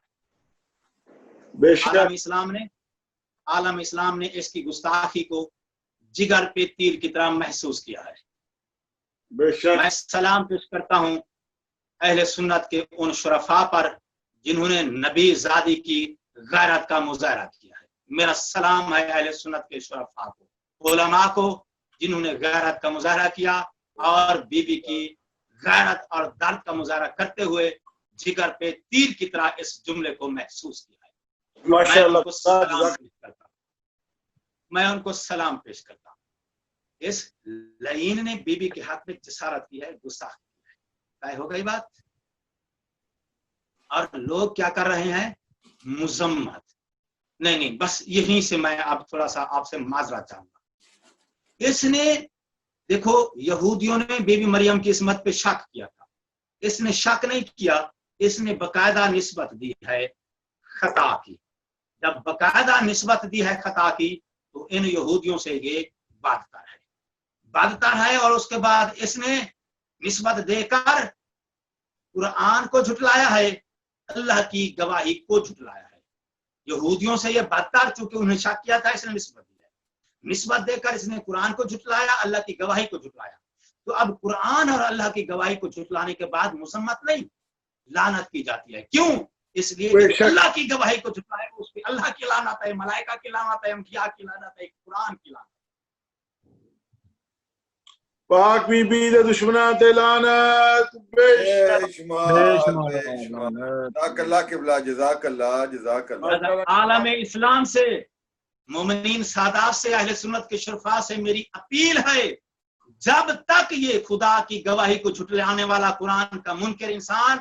بے شک عالم اسلام نے اس کی گستاخی کو جگر پہ تیر کی طرح محسوس کیا ہے. بے شک. میں سلام پیش کرتا ہوں اہل سنت کے ان شرفاء پر جنہوں نے نبی زادی کی غیرت کا مظاہرہ کیا ہے. میرا سلام ہے اہل سنت کے شرفاء کو، علماء کو جنہوں نے غیرت کا مظاہرہ کیا اور بی بی کی غیرت اور درد کا مظاہرہ کرتے ہوئے جگر پہ تیر کی طرح اس جملے کو محسوس کیا ہے. میں ان کو سلام پیش کرتا ہوں. اس لعین نے بی بی کے حق میں جسارت کی ہے، گستاخی کی ہے. طے ہو گئی بات؟ اور لوگ کیا کر رہے ہیں؟ مذمت. نہیں بس یہیں سے میں اب تھوڑا سا آپ سے معذرت چاہوں گا. اس نے دیکھو یہودیوں نے بی بی مریم کی عصمت پہ شک کیا تھا، اس نے شک نہیں کیا، اس نے باقاعدہ نسبت دی ہے خطا کی. جب باقاعدہ نسبت دی ہے خطا کی تو ان یہودیوں سے یہ بدتر ہے. اور اس کے بعد اس نے نسبت دے کر قرآن کو جھٹلایا ہے، اللہ کی گواہی کو جھٹلایا ہے. یہودیوں سے یہ بدتر، چونکہ انہیں شک کیا تھا اس نے نسبت دی ہے، نسبت دے کر اس نے قرآن کو جھٹلایا، اللہ کی گواہی کو جھٹلایا. تو اب قرآن اور اللہ کی گواہی کو جھٹلانے کے بعد مذمت نہیں، لعنت کی جاتی ہے. کیوں؟ اس لیے کہ اللہ کی گواہی کو جھٹلایا اس پہ اللہ کی لعنت ہے، ملائکہ کی لعنت ہے، انبیاء کی لعنت ہے، قرآن کی لعنت. پاک بی بی دے دشمناں تے لعنت. بے شمار جزاک اللہ قبلہ، جزاک اللہ جزاک اللہ. عالم اسلام سے، مومنین سادات سے، اہل سنت کے شرفاء سے میری اپیل ہے، جب تک یہ خدا کی گواہی کو جھٹلانے والا قرآن کا منکر انسان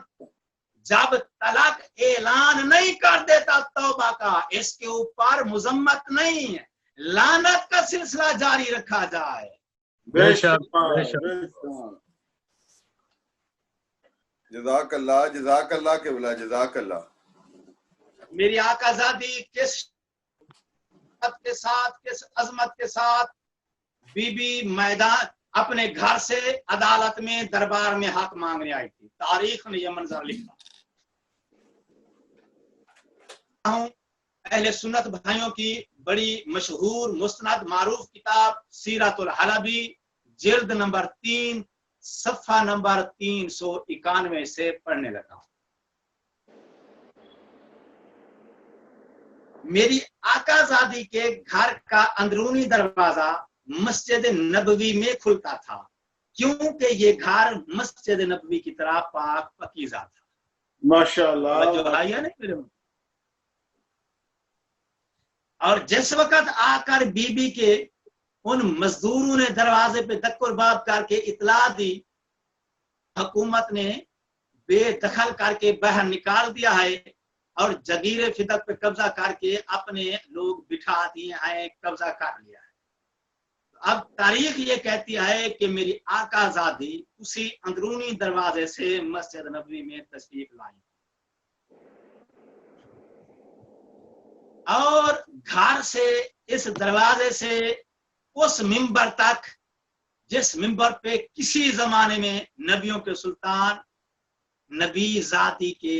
جب تلک اعلان نہیں کر دیتا توبہ کا، اس کے اوپر مذمت نہیں، لعنت کا سلسلہ جاری رکھا جائے. بے شک. جزاک اللہ جزاک اللہ قبلہ، جزاک اللہ. میری آقا زادی کس کے ساتھ، کس عظمت کے ساتھ بی بی میدان اپنے گھر سے عدالت میں دربار میں حق مانگنے آئی تھی. تاریخ نے یہ منظر لکھا. اہل سنت بھائیوں کی بڑی مشہور مستند معروف کتاب سیرت الحلبی، جلد نمبر 3 صفحہ نمبر 391 سے پڑھنے لگا ہوں. میری آقا زادی کے گھر کا اندرونی دروازہ مسجد نبوی میں کھلتا تھا، کیونکہ یہ گھر مسجد نبوی کی طرح پاک پاکیزہ تھا. ماشاءاللہ. اور جس وقت آ کر بی بی کے ان مزدوروں نے دروازے پہ دک و باب کر کے اطلاع دی، حکومت نے بے دخل کر کے باہر نکال دیا ہے اور جگیر فدق پہ قبضہ کر کے اپنے لوگ بٹھا دیے ہیں، قبضہ کر لیا ہے. اب تاریخ یہ کہتی ہے کہ میری آقا زادی اسی اندرونی دروازے سے مسجد نبوی میں تشریف لائی اور گھر سے اس دروازے سے اس منبر تک جس منبر پہ کسی زمانے میں نبیوں کے سلطان نبی ذاتی کے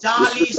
40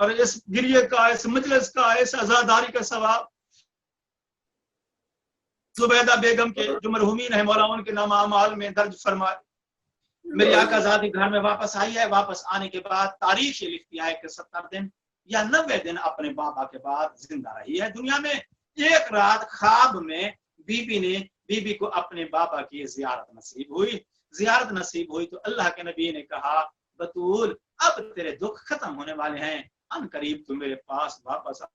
اور اس گریے کا، اس مجلس کا، اس عزاداری کا ثواب زبیدہ بیگم کے جو مرحومین ہیں مولا ان کے نام اعمال میں درج فرمائے۔ میری آقا زادی گھر میں واپس آئی ہے، واپس آنے کے بعد تاریخ یہ لکھتی ہے کہ 70 دن یا 90 دن اپنے بابا کے بعد زندہ رہی ہے دنیا میں۔ ایک رات خواب میں بی بی کو اپنے بابا کی زیارت نصیب ہوئی۔ زیارت نصیب ہوئی تو اللہ کے نبی نے کہا بطول اب تیرے دکھ ختم ہونے والے ہیں، ان قریب تو میرے پاس واپس آ۔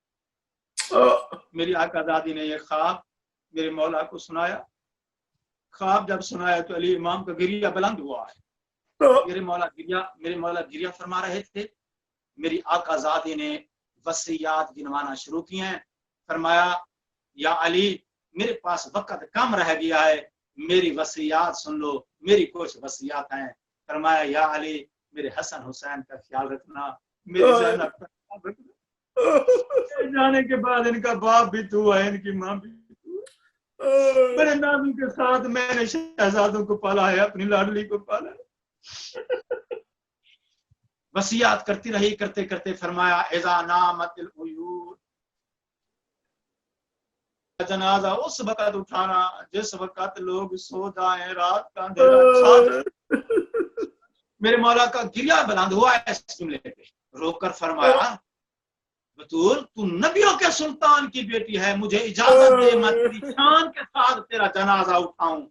میری آقا زادی نے یہ خواب میرے مولا کو سنایا۔ خواب جب سنایا تو علی امام کا گریہ بلند ہوا ہے۔ میرے مولا گریہ فرما رہے تھے۔ میری آقا زادی نے وصیات گنوانا شروع کی ہیں۔ فرمایا یا علی میرے پاس وقت کم رہ گیا ہے، میری وصیات سن لو، میری کچھ وصیات ہیں۔ فرمایا یا علی میرے حسن حسین کا خیال رکھنا، میری زینب کا خیال رکھنا۔ جانے کے بعد ان کا باپ بھی تو ہے، ان کی ماں بھی تو ہے۔ میرے نانو کے ساتھ میں نے شہزادوں کو پالا ہے، اپنی لاڈلی کو پالا ہے۔ وصیات کرتی رہی، کرتے کرتے فرمایا اذا نامت العیون، جنازہ اس وقت اٹھانا جس وقت لوگ سو جائیں، رات کا اندھیرا چھا جائے۔ میرے مولا کا گریہ بلند ہوا ہے اس جملے پہ، رو کر فرمایا بطول تو نبیوں کے سلطان کی بیٹی ہے، مجھے اجازت دے میں تیری شان کے ساتھ تیرا جنازہ اٹھاؤں۔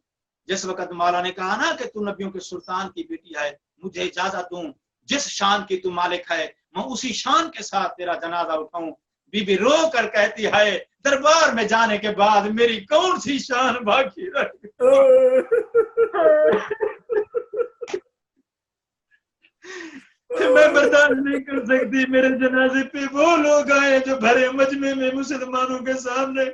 جس وقت مولا نے کہا نا کہ تو نبیوں کے سلطان کی بیٹی ہے، مجھے اجازت دوں، جس شان کی تو مالک ہے میں اسی شان کے ساتھ تیرا جنازہ اٹھاؤں۔ بی بی رو کر کہتی ہے دربار میں جانے کے بعد میری کون سی شان باقی رہ میں برداشت نہیں کر سکتی۔ میرے جنازے پہ وہ لوگ آئے جو بھرے مجمع میں مسلمانوں کے سامنے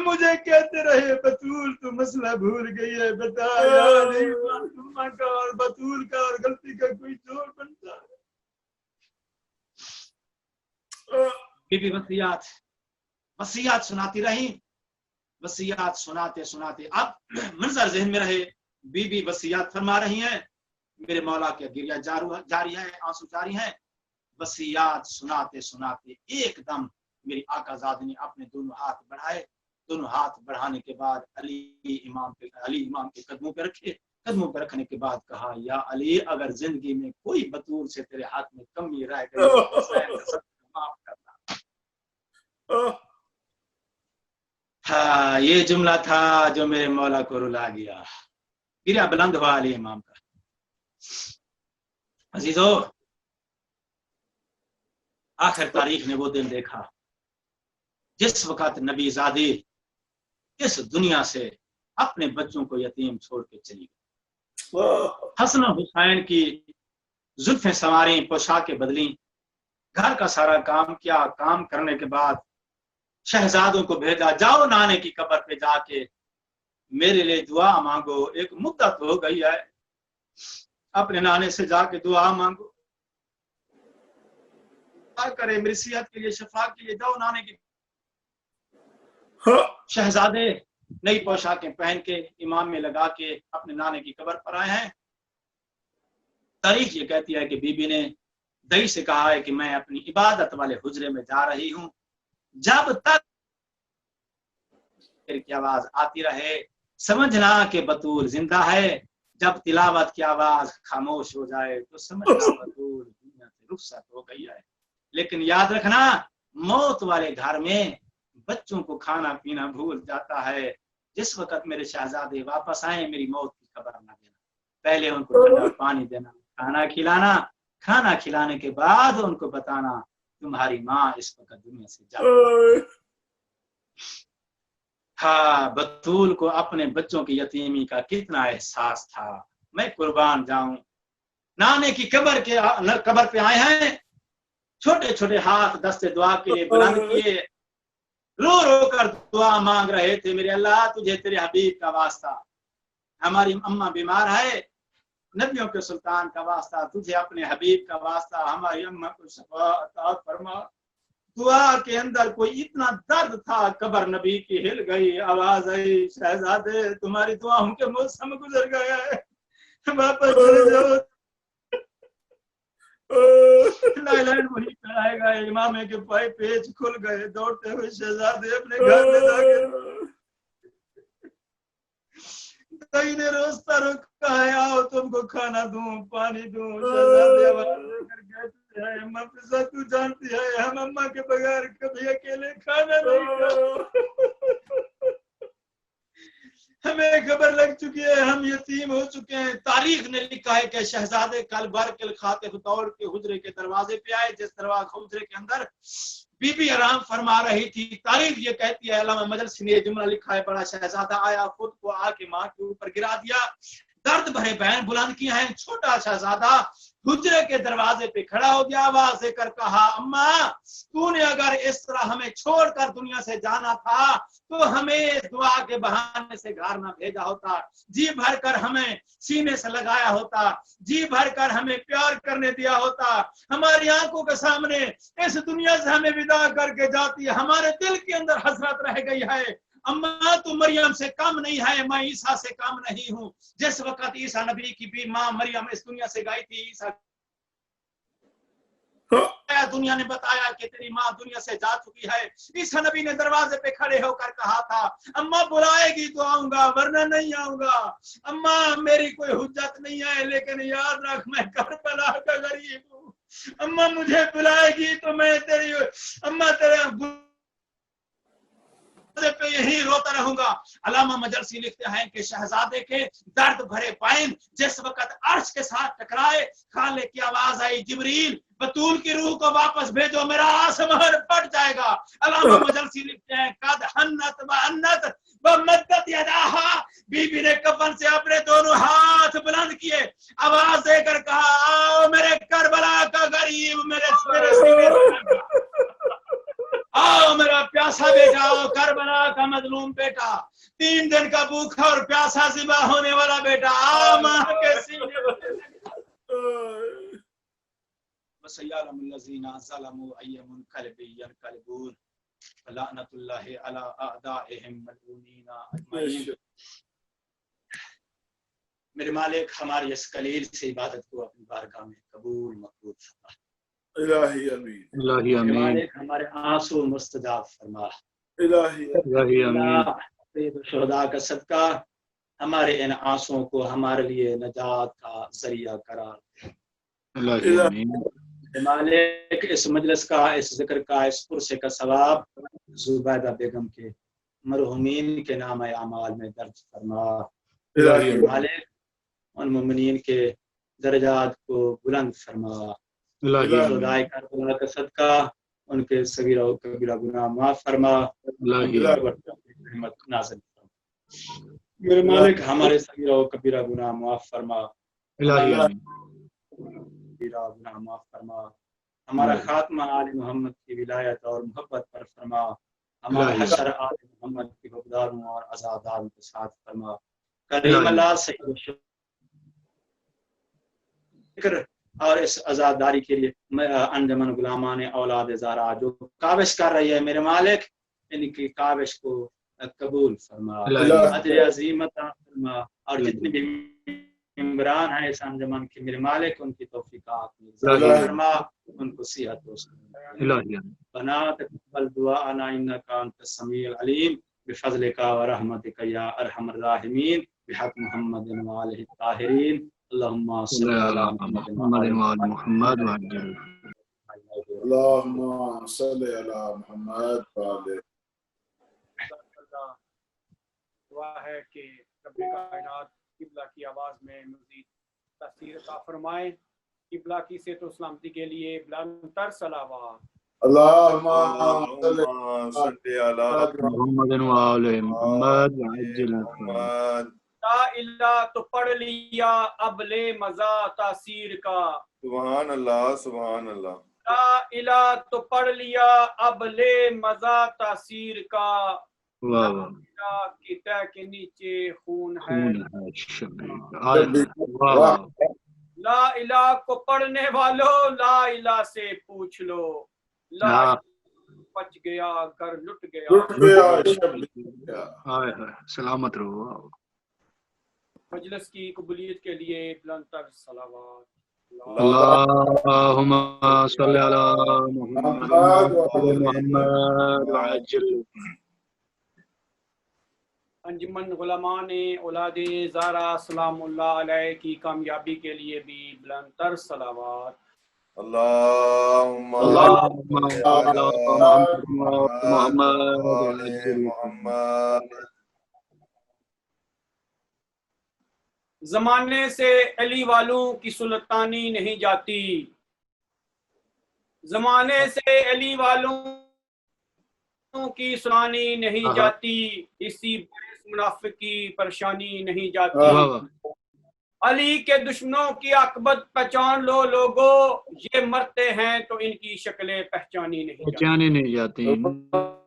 مجھے کہتے رہے بطول تو مسئلہ بھول گئی ہے، بتا یا علی فاطمہ کا اور بطول کا اور غلطی کا کوئی جوڑ بنتا ہے۔ بی بی وصیات سناتی رہی، وصیات سناتے سناتے اب منظر ذہن میں رہے، بی بی وصیات فرما رہی ہیں، میرے مولا کے گریہ جاری ہے، آنسو جاری ہیں۔ وصیات سناتے سناتے ایک دم میری آقا زادی نے اپنے دونوں ہاتھ بڑھائے۔ دونوں ہاتھ بڑھانے کے بعد علی امام کے قدموں پہ رکھے۔ قدموں پہ رکھنے کے بعد کہا یا علی اگر زندگی میں کوئی بطول سے تیرے ہاتھ میں کمی رہ گئی تو حسین کا سب معاف کرنا۔ ہاں یہ جملہ تھا جو میرے مولا کو رلا گیا۔ گریہ بلند ہوا علی امام کا۔ عزیزو آخر تاریخ نے وہ دن دیکھا جس وقت نبی زادی اس دنیا سے اپنے بچوں کو یتیم چھوڑ کے چلی گئی۔ حسن و حسین کی زلفیں سنواری، پوشاکیں بدلی، گھر کا سارا کام کیا۔ کام کرنے کے بعد شہزادوں کو بھیجا جاؤ نانے کی قبر پہ جا کے میرے لیے دعا مانگو، ایک مدت ہو گئی ہے، اپنے نانے سے جا کے دعا مانگو، دعا کرے میری صحت کے لیے، شفا کے لیے، جاؤ نانے کی۔ شہزادے نئی پوشاکیں پہن کے امام میں لگا کے اپنے نانے کی قبر پر آئے ہیں۔ تاریخ یہ کہتی ہے کہ بی بی نے دئی سے کہا ہے کہ میں اپنی عبادت والے حجرے میں جا رہی ہوں، جب تک کی آواز آتی رہے سمجھنا کہ بطول زندہ ہے، جب تلاوت کی آواز خاموش ہو جائے تو سمجھنا بطول دنیا سے رخصت ہو گئی ہے۔ لیکن یاد رکھنا موت والے گھر میں بچوں کو کھانا پینا بھول جاتا ہے۔ جس وقت میرے شہزادے واپس آئے میری موت کی خبر نہ دینا، پہلے ان کو ٹھنڈا پانی دینا، کھانا کھلانا، کھانا کھلانے کے بعد ان کو بتانا تمہاری ماں اس وقت دنیا سے جا۔ ہاں بطول کو اپنے بچوں کی یتیمی کا کتنا احساس تھا، میں قربان جاؤں۔ نانے کی قبر پہ آئے ہیں، چھوٹے چھوٹے ہاتھ دستے دعا کے لیے بلند کیے، رو رو کر دعا مانگ رہے تھے، میرے اللہ تجھے تیرے حبیب کا واسطہ، ہماری اماں بیمار ہے، نبیوں کے سلطان کا واسطہ، تجھے اپنے حبیب کا واسطہ، ہماری اماں کو شفا عطا فرما۔ دعا کے اندر کوئی اتنا درد تھا، قبر نبی کی ہل گئی، آواز آئی شہزادے تمہاری دعاؤں کے موسم گزر گیا ہے، واپس چلے جاؤ۔ لائلین وہی پہنائے گا امام ہے کہ بھائی پیچ کھل گئے دوڑتے ہوئے شہزادے اپنے گھر میں جا کے دائی نے روستہ رکھا ہے آؤ تم کو کھانا دوں پانی دوں شہزادے آواز دے کر کہتے ہیں اماں فضا تو جانتی ہے ہم اماں کے بغیر کبھی اکیلے کھانا نہیں کھاتے ہمیں خبر لگ چکی ہے ہم یتیم ہو چکے ہیں تاریخ نے لکھا ہے کہ شہزادے کل برکل خاطف دوڑ کے حجرے کے دروازے پہ آئے جس دروازے حجرے کے اندر بی بی آرام فرما رہی تھی تاریخ یہ کہتی ہے علامہ مجلسی نے یہ جملہ لکھا ہے بڑا شہزادہ آیا خود کو آ کے ماں کے اوپر گرا دیا درد بھرے بین بلند کیے ہیں چھوٹا شہزادہ حجرے کے دروازے پہ کھڑا ہو گیا آواز دے کر کہا اماں تو نے اگر اس طرح ہمیں چھوڑ کر دنیا سے جانا تھا تو ہمیں دعا کے بہانے سے گھر نہ بھیجا ہوتا جی بھر کر ہمیں سینے سے لگایا ہوتا جی بھر کر ہمیں پیار کرنے دیا ہوتا ہماری آنکھوں کے سامنے اس دنیا سے ہمیں ودا کر کے جاتی ہے ہمارے دل کے اندر حسرت رہ گئی ہے اماں تو مریم سے کم نہیں ہے میں عیسیٰ سے کم نہیں ہوں جس وقت عیسیٰ نبی کی بھی ماں مریم اس دنیا سے گئی تھی عیسیٰ دنیا نے بتایا کہ تیری ماں دنیا سے جا چکی ہے عیسیٰ نبی نے دروازے پہ کھڑے ہو کر کہا تھا اماں بلائے گی تو آؤں گا ورنہ نہیں آؤں گا اماں میری کوئی حجت نہیں ہے لیکن یاد رکھ میں کربلا کا غریب ہوں اماں مجھے بلائے گی تو میں تیری اماں تیرے پہ یہی روتا رہوں گا علامہ مجلسی لکھتے ہیں کہ شہزادے کے درد بھرے بین جس وقت عرش کے ساتھ ٹکرائے خالق کی آواز آئی جبریل بطول کی روح کو واپس بھیجو میرا آسمان پھٹ جائے گا علامہ مجلسی لکھتے ہیں قد حنت و انت بمدت یداہا بی بی نے کفن سے اپنے دونوں ہاتھ بلند کیے آواز دے کر کہا آؤ میرے کربلا کا غریب میرے سینے سے آؤ میرا پیاسا بیٹا آؤ کربلا کا مظلوم بیٹا 3 دن کا بھوکا اور پیاسا ذبح ہونے والا بیٹا آؤ ماں کے سینے وسيعلم الذين ظلموا أي منقلب ينقلبون فلعنة الله على أعدائهم ملعونين أجمعين میرے مالک ہماری اس قلیل سے عبادت کو اپنی بارگاہ میں قبول مقبول فرما الہی امین الہی میرے آمین مالک ہمارے آنسو مستجاب فرما الہی الہی آمین سید الشہداء کا صدقہ ہمارے ان آنسوں کو ہمارے لیے نجات کا ذریعہ قرار دے الہی آمین مالک اس مجلس کا اس ذکر کا اس پرسے کا ثواب زبیدہ بیگم کے مرحومین کے نام اعمال میں درج فرما الہی مالک ان مومنین کے درجات کو بلند فرما الہی خدائے کربلا کا صدقہ ان کے صغیرہ و کبیرہ گناہ معاف فرما الہی رحمت نازل فرما میرے مالک ہمارے صغیرہ و کبیرہ گناہ معاف فرما الہی آمین کبیرہ گناہ معاف فرما ہمارا خاتمہ آل محمد کی ولایت اور محبت پر فرما ہمارا حشر آل محمد کی حقداروں اور عزاداروں کے ساتھ فرما کریم اللہ سید ذکر اور اس عزاداری کے لیے انجمن غلامان اولاد زہرا جو کاوش کر رہی ہے میرے مالک ان کی کاوش کو قبول فرما اجر عظیم عطا فرما اور جتنے بھی ممبران ہیں اس انجمن کے میرے مالک ان کی توفیقات میں فرما ان کو صحت و بنا تقبل دعاءنا انك انت السميع العليم بفضلك ورحمتك يا ارحم الراحمين بحق محمد وآله الطاهرين اللهم صل على محمد وعلى محمد اللهم صل على محمد وعلى دعا ہے کہ رب کائنات قبلہ کی آواز میں مزید تاثیر عطا فرمائے قبلہ کی صحت و سلامتی کے لیے بلند تر صلوات اللهم صل على محمد وعلى محمد محمد لا الہ تو پڑھ لیا اب لے مزہ تاثیر کا سبحان اللہ سبحان اللہ لا الہ تو پڑھ لیا اب لے مزہ تاثیر کا لا الہ کی تہ کے نیچے خون ہے لا الہ کو پڑھنے والوں لا الہ سے پوچھ لو لا بچ گیا گھر لٹ گیا سلامت رہو مجلس کی قبولیت کے لیے بلند تر صلوات اللهم صل على محمد وعلى محمد وعجل انجمن غلامان اولاد زہرا سلام اللہ علیہ کی کامیابی کے لیے بھی بلند تر صلوات. اللهم اللهم صل على على محمد وعلى وعجل محمد. زمانے سے علی والوں کی سلطانی نہیں جاتی، زمانے سے علی والوں کی سنانی نہیں جاتی، اسی باعث منافق کی پریشانی نہیں جاتی. علی کے دشمنوں کی عاقبت پہچان لو لوگو، یہ مرتے ہیں تو ان کی شکلیں پہچانی نہیں جاتی. پہچانے نہیں جاتی.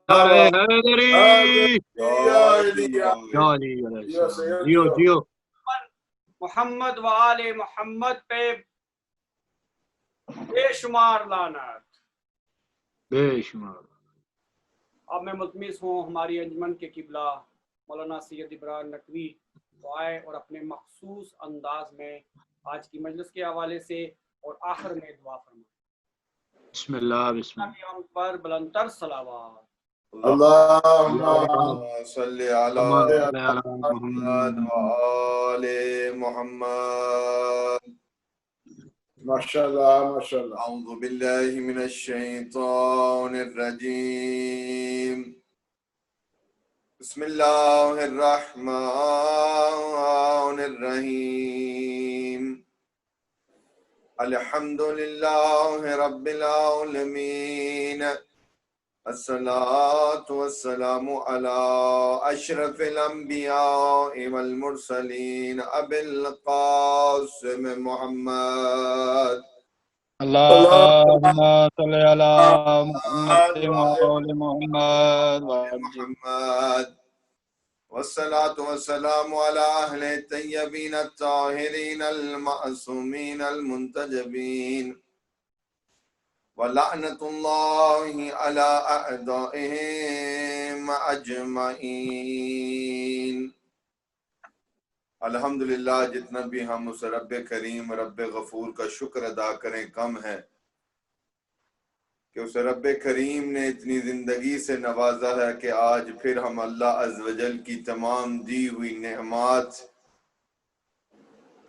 نعرہ حیدری یا علی علیہ السلام. جیو جیو. محمد و آل محمد پہ بے شمار لعنت. بے شمار. اب میں ملتمس ہوں ہماری انجمن کے قبلہ مولانا سید ابراہیم نقوی تو آئے اور اپنے مخصوص انداز میں آج کی مجلس کے حوالے سے اور آخر میں دعا فرمائیں. بسم اللہ بسم اللہ. نبی ہم پر بلندتر صلوات. اللهم صل على محمد محمد وآل محمد. ماشاءاللہ ماشاءاللہ. أعوذ بالله من الشيطان الرجيم. بسم الله الرحمن الرحيم. الحمد لله رب العالمين. الصلاة والسلام على أشرف الأنبياء والمرسلين أبي القاسم محمد. اللهم صل على محمد وعلى محمد محمد. والصلاة والسلام على أهل الطيبين الطاهرين المعصومين المنتجبين. وَلَعْنَةُ اللَّهِ عَلَىٰ أَعْدَائِهِمْ أَجْمَعِينَ. الحمدللہ جتنا بھی ہم اس رب کریم رب غفور کا شکر ادا کریں کم ہے کہ اس رب کریم نے اتنی زندگی سے نوازا ہے کہ آج پھر ہم اللہ عز و جل کی تمام دی ہوئی نعمات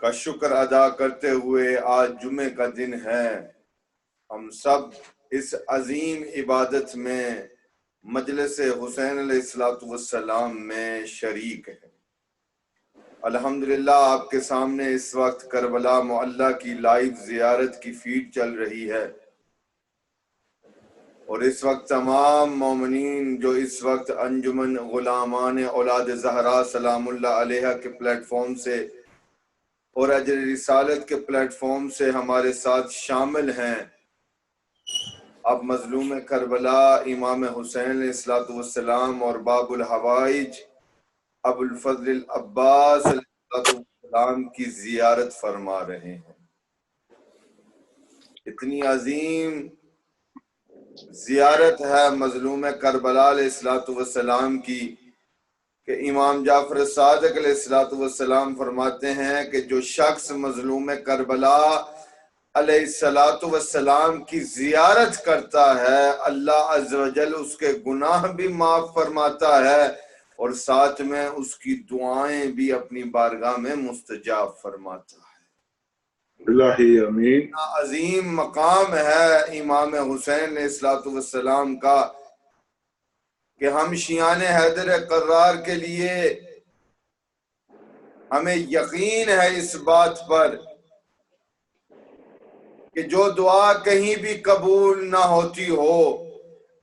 کا شکر ادا کرتے ہوئے آج جمعے کا دن ہے. ہم سب اس عظیم عبادت میں مجلس حسین علیہ السلام میں شریک ہیں. الحمدللہ آپ کے سامنے اس وقت کربلا معلیٰ کی لائیو زیارت کی فیڈ چل رہی ہے اور اس وقت تمام مومنین جو اس وقت انجمن غلامان اولاد زہرا سلام اللہ علیہ کے پلیٹ فارم سے اور اجر رسالت کے پلیٹ فارم سے ہمارے ساتھ شامل ہیں. اب مظلوم کربلا امام حسین علیہ السلام اور باب الحوائج ابو الفضل العباس علیہ السلام کی زیارت فرما رہے ہیں. اتنی عظیم زیارت ہے مظلوم کربلا علیہ السلام کی کہ امام جعفر صادق علیہ السلام فرماتے ہیں کہ جو شخص مظلوم کربلا علیہ السلام کی زیارت کرتا ہے اللہ عز و جل اس کے گناہ بھی معاف فرماتا ہے اور ساتھ میں اس کی دعائیں بھی اپنی بارگاہ میں مستجاب فرماتا ہے. الہی امین. عظیم مقام ہے امام حسین علیہ السلام کا کہ ہم شیعان حیدر قرار کے لیے ہمیں یقین ہے اس بات پر کہ جو دعا کہیں بھی قبول نہ ہوتی ہو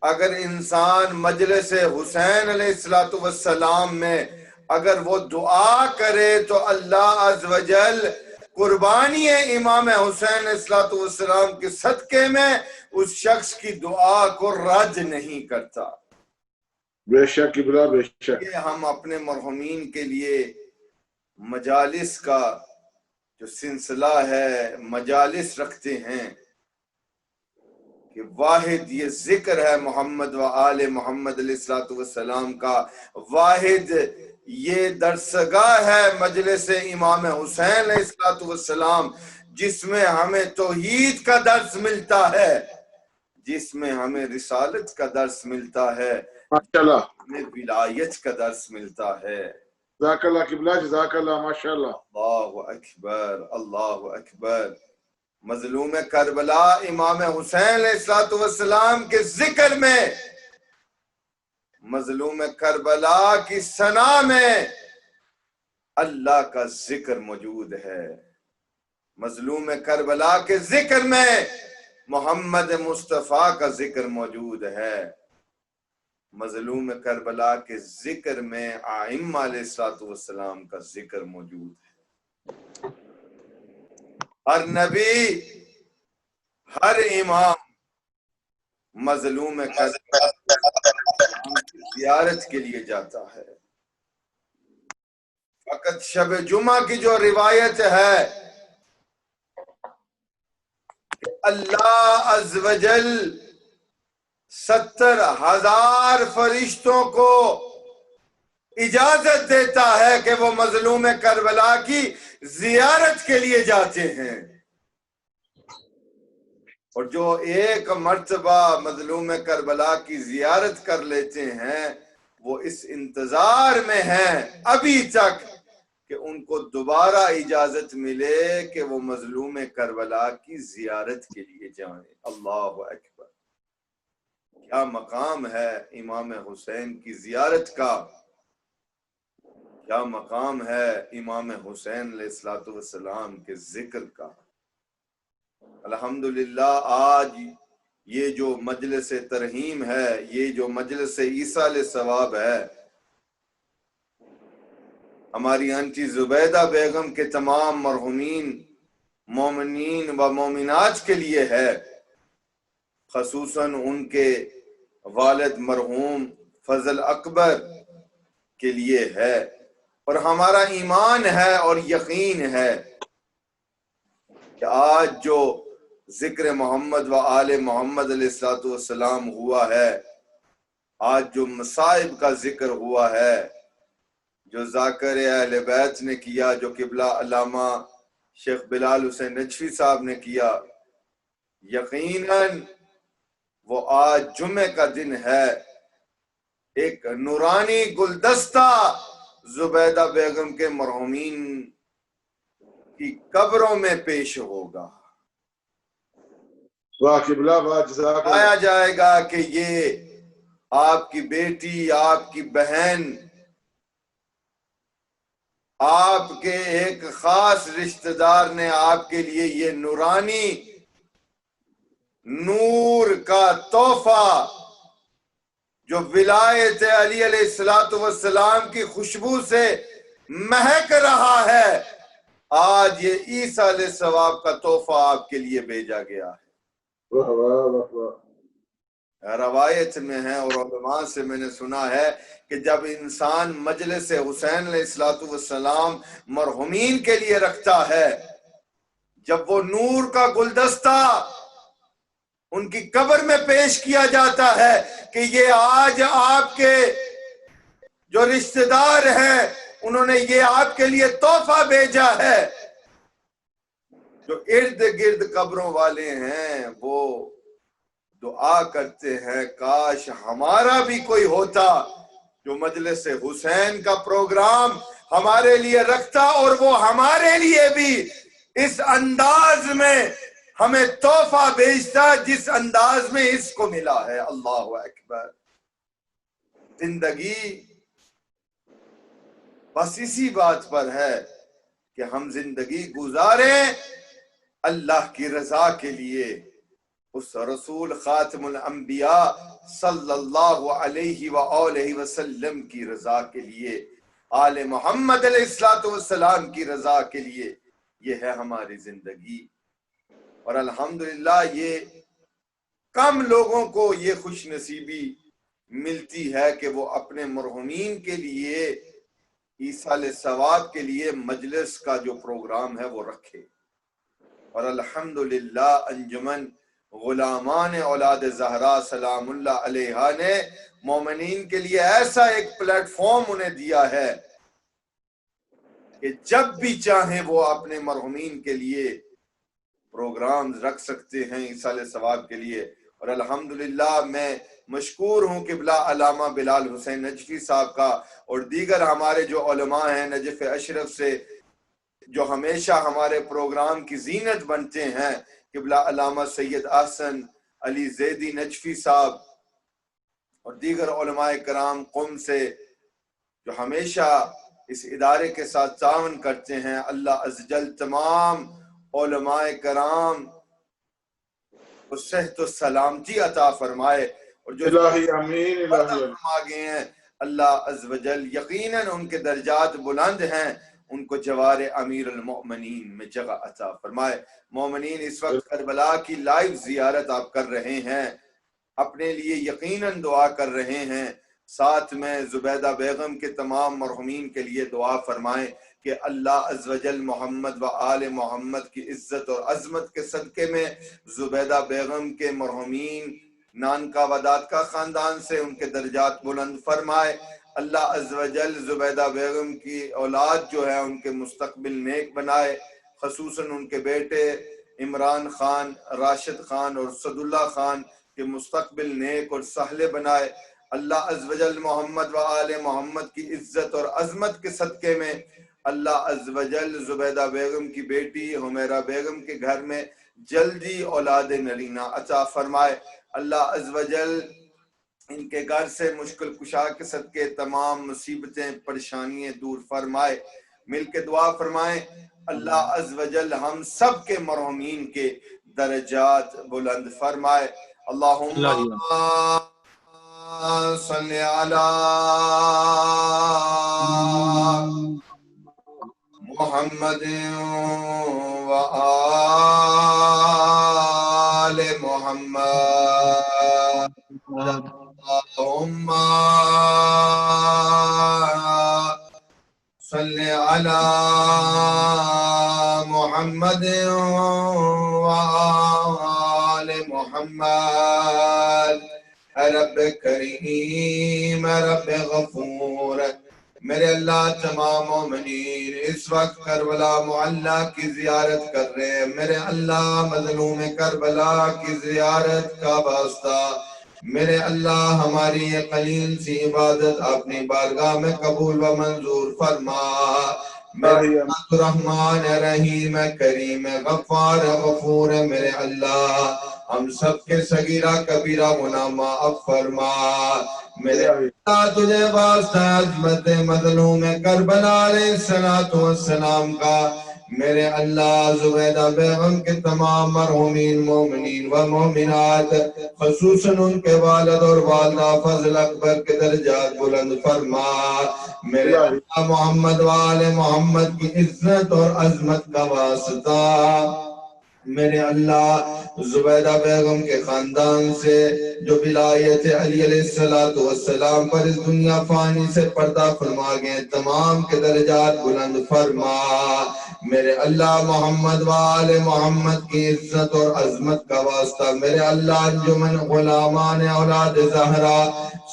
اگر انسان مجلس حسین علیہ السلام میں اگر وہ دعا کرے تو اللہ عز و جل قربانی امام حسین علیہ السلام کے صدقے میں اس شخص کی دعا کو رد نہیں کرتا. بے شک ابرا بے شک. ہم اپنے مرحومین کے لیے مجالس کا جو سلسلہ ہے مجالس رکھتے ہیں کہ واحد یہ ذکر ہے محمد و آل محمد علیہ السلام کا، واحد یہ درسگاہ ہے مجلس امام حسین علیہ السلام جس میں ہمیں توحید کا درس ملتا ہے، جس میں ہمیں رسالت کا درس ملتا ہے، ماشاءاللہ ہمیں ولایت کا درس ملتا ہے۔ جزاک اللہ قبلہ، جزاک اللہ، ماشاءاللہ۔ اللہ اکبر، اللہ اکبر۔ مظلوم کربلا امام حسین علیہ السلام کے ذکر میں، مظلوم کربلا کی ثنا میں اللہ کا ذکر موجود ہے۔ مظلوم کربلا کے ذکر میں محمد مصطفیٰ کا ذکر موجود ہے۔ مظلوم کربلا کے ذکر میں ائمہ علیہ السلام کا ذکر موجود ہے۔ ہر نبی، ہر امام مظلوم کربلا کی زیارت کے لیے جاتا ہے۔ فقط شب جمعہ کی جو روایت ہے، اللہ عز و جل 70,000 فرشتوں کو اجازت دیتا ہے کہ وہ مظلوم کربلا کی زیارت کے لیے جاتے ہیں، اور جو ایک مرتبہ مظلوم کربلا کی زیارت کر لیتے ہیں وہ اس انتظار میں ہیں ابھی تک کہ ان کو دوبارہ اجازت ملے کہ وہ مظلوم کربلا کی زیارت کے لیے جائیں۔ اللہ اکبر، کیا مقام ہے امام حسین کی زیارت کا، کیا مقام ہے امام حسین علیہ السلام کے ذکر کا۔ الحمدللہ آج یہ جو مجلس ترحیم ہے، یہ جو مجلس ایصال ثواب ہے، ہماری آنٹی زبیدہ بیگم کے تمام مرحومین مومنین و مومنات کے لیے ہے، خصوصاً ان کے والد مرحوم فضل اکبر کے لیے ہے، اور ہمارا ایمان ہے اور یقین ہے کہ آج جو ذکر محمد و آل محمد علیہ السلام ہوا ہے، آج جو مصائب کا ذکر ہوا ہے، جو ذاکر اہل بیت نے کیا، جو قبلہ علامہ شیخ بلال حسین نجفی صاحب نے کیا، یقیناً وہ آج جمعے کا دن ہے۔ ایک نورانی گلدستہ زبیدہ بیگم کے مرحومین کی قبروں میں پیش ہوگا، واہ قبلہ، واہ، جزاک اللہ۔ بتایا جائے گا کہ یہ آپ کی بیٹی، آپ کی بہن، آپ کے ایک خاص رشتہ دار نے آپ کے لیے یہ نورانی نور کا تحفہ جو ولایت علی علیہ السلام کی خوشبو سے مہک رہا ہے، آج یہ عیسیٰ علیہ الثواب کا تحفہ آپ کے لیے بھیجا گیا ہے۔ واہ واہ واہ واہ۔ روایت میں ہے اور علماء سے میں نے سنا ہے کہ جب انسان مجلس حسین علیہ السلام مرحومین کے لیے رکھتا ہے، جب وہ نور کا گلدستہ ان کی قبر میں پیش کیا جاتا ہے کہ یہ آج آپ کے جو رشتہ دار ہیں انہوں نے یہ آپ کے لیے تحفہ بھیجا ہے، جو ارد گرد قبروں والے ہیں وہ دعا کرتے ہیں کاش ہمارا بھی کوئی ہوتا جو مجلس حسین کا پروگرام ہمارے لیے رکھتا اور وہ ہمارے لیے بھی اس انداز میں ہمیں تحفہ بھیجتا جس انداز میں اس کو ملا ہے۔ اللہ اکبر۔ زندگی بس اسی بات پر ہے کہ ہم زندگی گزاریں اللہ کی رضا کے لیے، اس رسول خاتم الانبیاء صلی اللہ علیہ وآلہ وسلم کی رضا کے لیے، آل محمد علیہ السلام کی رضا کے لیے۔ یہ ہے ہماری زندگی، اور الحمدللہ یہ کم لوگوں کو یہ خوش نصیبی ملتی ہے کہ وہ اپنے مرحومین کے لیے ایصال ثواب کے لیے مجلس کا جو پروگرام ہے وہ رکھے۔ اور الحمدللہ انجمن غلامان اولاد زہرا سلام اللہ علیہا نے مومنین کے لیے ایسا ایک پلیٹ فارم انہیں دیا ہے کہ جب بھی چاہیں وہ اپنے مرحومین کے لیے پروگرامز رکھ سکتے ہیں ایصال ثواب کے لیے. اور الحمدللہ میں مشکور ہوں قبلہ علامہ بلال حسین نجفی صاحب کا اور دیگر ہمارے جو علماء ہیں نجف اشرف سے جو ہمیشہ ہمارے پروگرام کی زینت بنتے ہیں، قبلہ علامہ سید احسن علی زیدی نجفی صاحب اور دیگر علماء کرام قم سے جو ہمیشہ اس ادارے کے ساتھ تعاون کرتے ہیں. اللہ عز جل تمام علماء کرام کو صحت و سلامتی عطا فرمائے، اور جو الہی آمین الہی آمین. آگے ہیں اللہ عز و جل یقیناً ان کے درجات بلند ہیں، ان کو جوار امیر المؤمنین میں جگہ عطا فرمائے. مومنین اس وقت کربلا کی لائیو زیارت آپ کر رہے ہیں، اپنے لیے یقیناً دعا کر رہے ہیں. ساتھ میں زبیدہ بیگم کے تمام مرحومین کے لیے دعا فرمائیں کہ اللہ عز و جل محمد و آل محمد کی عزت اور عظمت کے صدقے میں زبیدہ بیگم کے مرحومین نانکا و دادکا خاندان سے ان کے درجات بلند فرمائے. اللہ عز و جل زبیدہ بیگم کی اولاد جو ہے ان کے مستقبل نیک بنائے، خصوصاً ان کے بیٹے عمران خان، راشد خان اور صد اللہ خان کے مستقبل نیک اور سہلے بنائے. اللہ عز و جل محمد و آل محمد کی عزت اور عظمت کے صدقے میں اللہ عز و جل زبیدہ بیگم کی بیٹی حمیرہ بیگم کے گھر میں جلدی اولاد نرینہ عطا فرمائے. اللہ عز و جل ان کے گھر سے مشکل کشا کے صدقے تمام مصیبتیں پریشانیاں دور فرمائے. مل کے دعا فرمائیں اللہ عز و جل ہم سب کے مرحومین کے درجات بلند فرمائے. اللہم صلی علی محمد و آل محمد. اللہم صلی علی محمد و آل محمد. اے رب کریم، اے رب غفور، میرے اللہ تمام مومنین اس وقت کربلا معلی کی زیارت کر رہے ہیں. میرے اللہ مظلوم کربلا کی زیارت کا واسطہ میرے اللہ ہماری یہ قلیل سی عبادت اپنی بارگاہ میں قبول و منظور فرما. میرے رحمان رحیم کریم غفار غفور میرے اللہ ہم سب کے صغیرہ کبیرہ گناہ معاف فرما. میرے اللہ تجھے واسطہ عظمت مظلوم کربلا علیہ السلام کا میرے اللہ زبیدہ بیگم کے تمام مرحومین مومنین و مومنات خصوصاً ان کے والد اور والدہ فضل اکبر کے درجات بلند فرما. میرے اللہ محمد و آل محمد کی عزت اور عظمت کا واسطہ میرے اللہ زبیدہ بیگم کے خاندان سے جو ولایت علی علیہ السلام پر اس دنیا فانی سے پردہ فرما گئے تمام کے درجات بلند فرما. میرے اللہ محمد و آل محمد کی عزت اور عظمت کا واسطہ میرے اللہ انجمن غلامان اولاد زہرا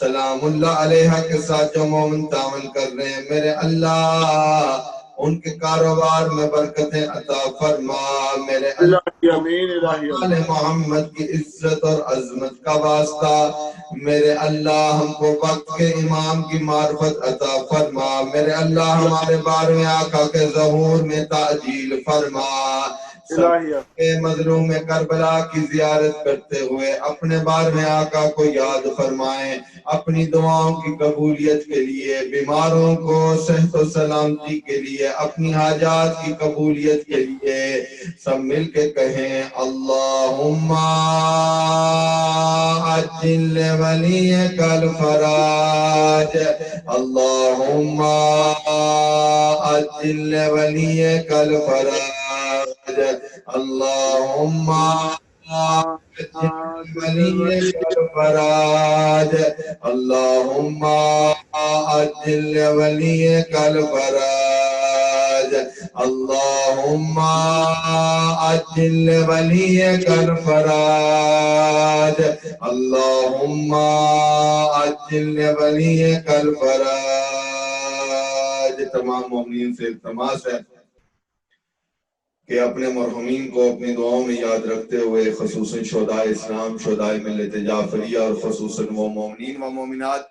سلام اللہ علیہ کے ساتھ جو مومن تعاون کر رہے ہیں میرے اللہ ان کے کاروبار میں برکتیں عطا فرما. میرے اللہ محمد کی عزت اور عظمت کا واسطہ میرے اللہ ہم کو وقت کے امام کی معرفت عطا فرما. میرے اللہ ہمارے بارے آقا کے ظہور میں تعجیل فرما. مظلوم کربلا کی زیارت کرتے ہوئے اپنے بار میں آقا کو یاد فرمائیں، اپنی دعاؤں کی قبولیت کے لیے، بیماروں کو صحت و سلامتی کے لیے، اپنی حاجات کی قبولیت کے لیے سب مل کے کہیں اللہم عجل ولیک الفراج. اللہم عجل ولیک الفراج. اللہم عجل ولیک الفراج. اللہم عجل ولیک الفراج. اللہم عجل ولیک الفراج. اللہم عجل ولیک الفراج. تمام مومنین سے التماس ہے کہ اپنے مرحومین کو اپنی دعاؤں میں یاد رکھتے ہوئے خصوصاً شہدائے اسلام، شہدائے ملت جعفریہ اور خصوصاً وہ مومنین و مومنات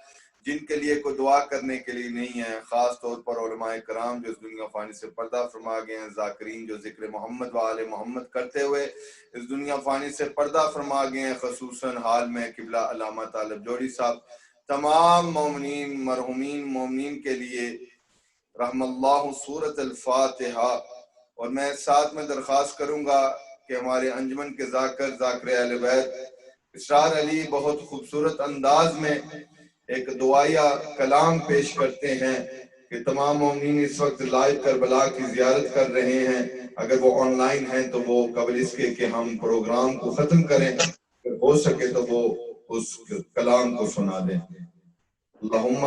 جن کے لیے کوئی دعا کرنے کے لیے نہیں ہے، خاص طور پر علماء کرام جو اس دنیا فانی سے پردہ فرما گئے ہیں، ذاکرین جو ذکر محمد و آل محمد کرتے ہوئے اس دنیا فانی سے پردہ فرما گئے ہیں، خصوصاً حال میں قبلہ علامہ طالب جوڑی صاحب، تمام مومنین مرحومین مومنین کے لیے رحم اللہ سورۃ الفاتحہ۔ اور میں ساتھ میں درخواست کروں گا کہ ہمارے انجمن کے ذاکر اہل بیت اسرار علی بہت خوبصورت انداز میں ایک دعائیہ کلام پیش کرتے ہیں کہ تمام مومنین اس وقت لائیو کربلا کی زیارت کر رہے ہیں، اگر وہ آن لائن ہیں تو وہ قبل اس کے کہ ہم پروگرام کو ختم کریں اگر ہو سکے تو وہ اس کلام کو سنا دیں۔ اللہم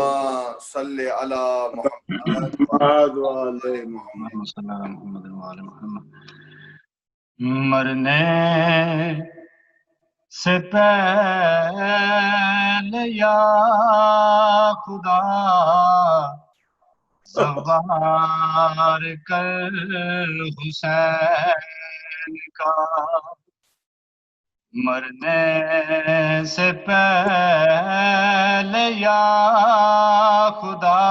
صلی علی محمد محمد وعلى محمد۔ اللهم صل على محمد وعلى محمد۔ مرنے سے پہلے یا خدا زوار کر حسین کا، مرنے سے پہلے یا خدا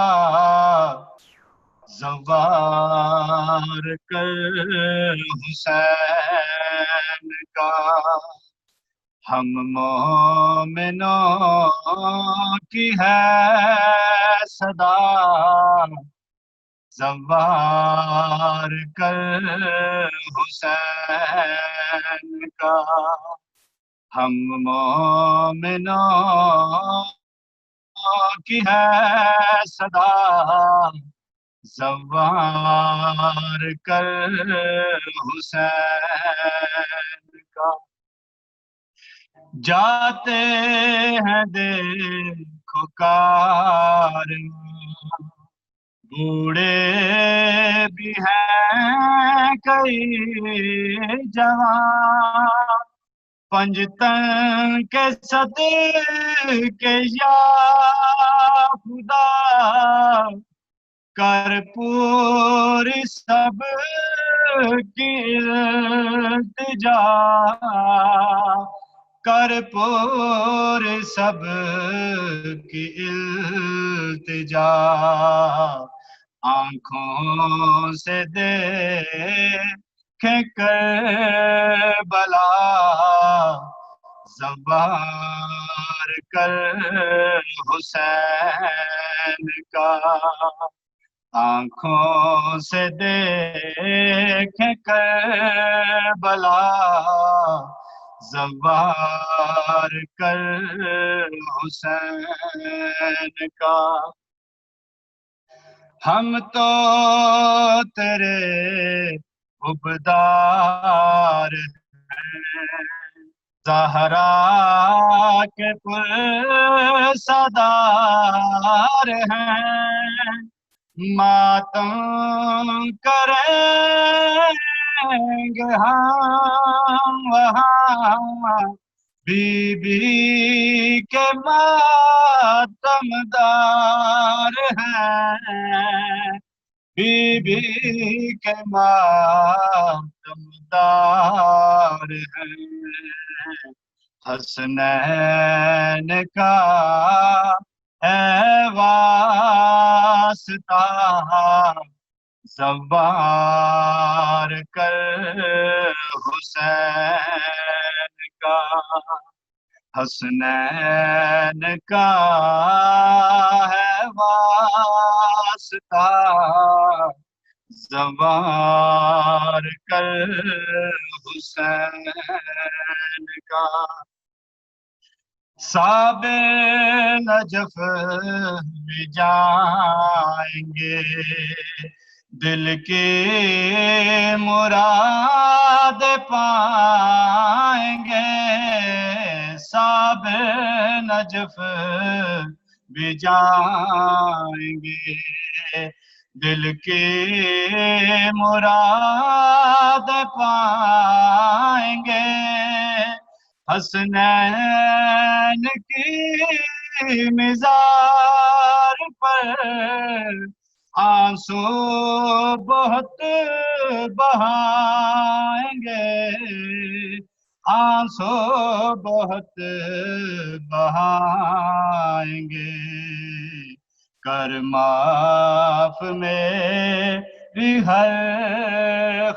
زوار کر حسین کا، ہم مومنوں کی ہے صدا زوار کر حسین کا، ہم مومنوں کی ہے صدا زوار کر حسین کا، جاتے ہیں دیکھو کارواں، بوڑھے بھی ہیں کئی جوان، پنجتن کے صدقے یا خدا کر پوری سب کی التجا، کر پوری سب کی التجا، آنکھوں سے دیکھیں کربلا زوار کر حسین کا، آنکھوں سے دیکھیں کربلا زوار کر حسین کا، ہم تو تیرے عبدار ہیں، زہرا کے پرسدار ہیں، ماتم کریں گے ہم وہاں، بی بی کے ماتم دار ہیں، بی بی کے ماتم دار ہیں، حسنین کا ہے واسطہ زوار کر حسین کا، حسنین کا ہے واسطہ زوار کر حسین کا، صاحب نجف بھی جائیں گے، دل کی مراد پائیں گے، صاحب نجف بھی جائیں گے، دل کی مراد پائیں گے، حسنین کی مزار پر آنسو بہت بہائیں گے، آنسو بہت بہائیں گے، کر معاف میری ہر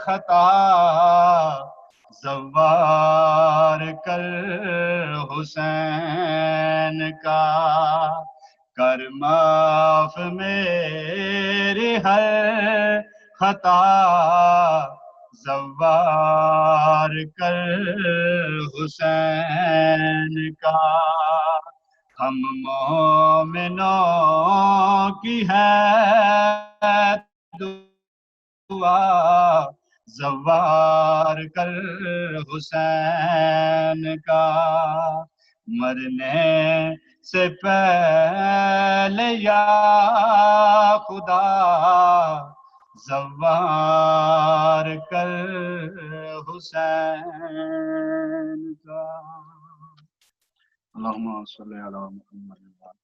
خطا، زوار کر حسین کا، کر معاف میری ہر خطا، زوار کر حسین کا، ہم مومنوں کی ہے دعا، زوار کر حسین کا، مرنے سے پہلے یا خدا، زوار کر حسین کا۔ اللہم صلی علی محمد۔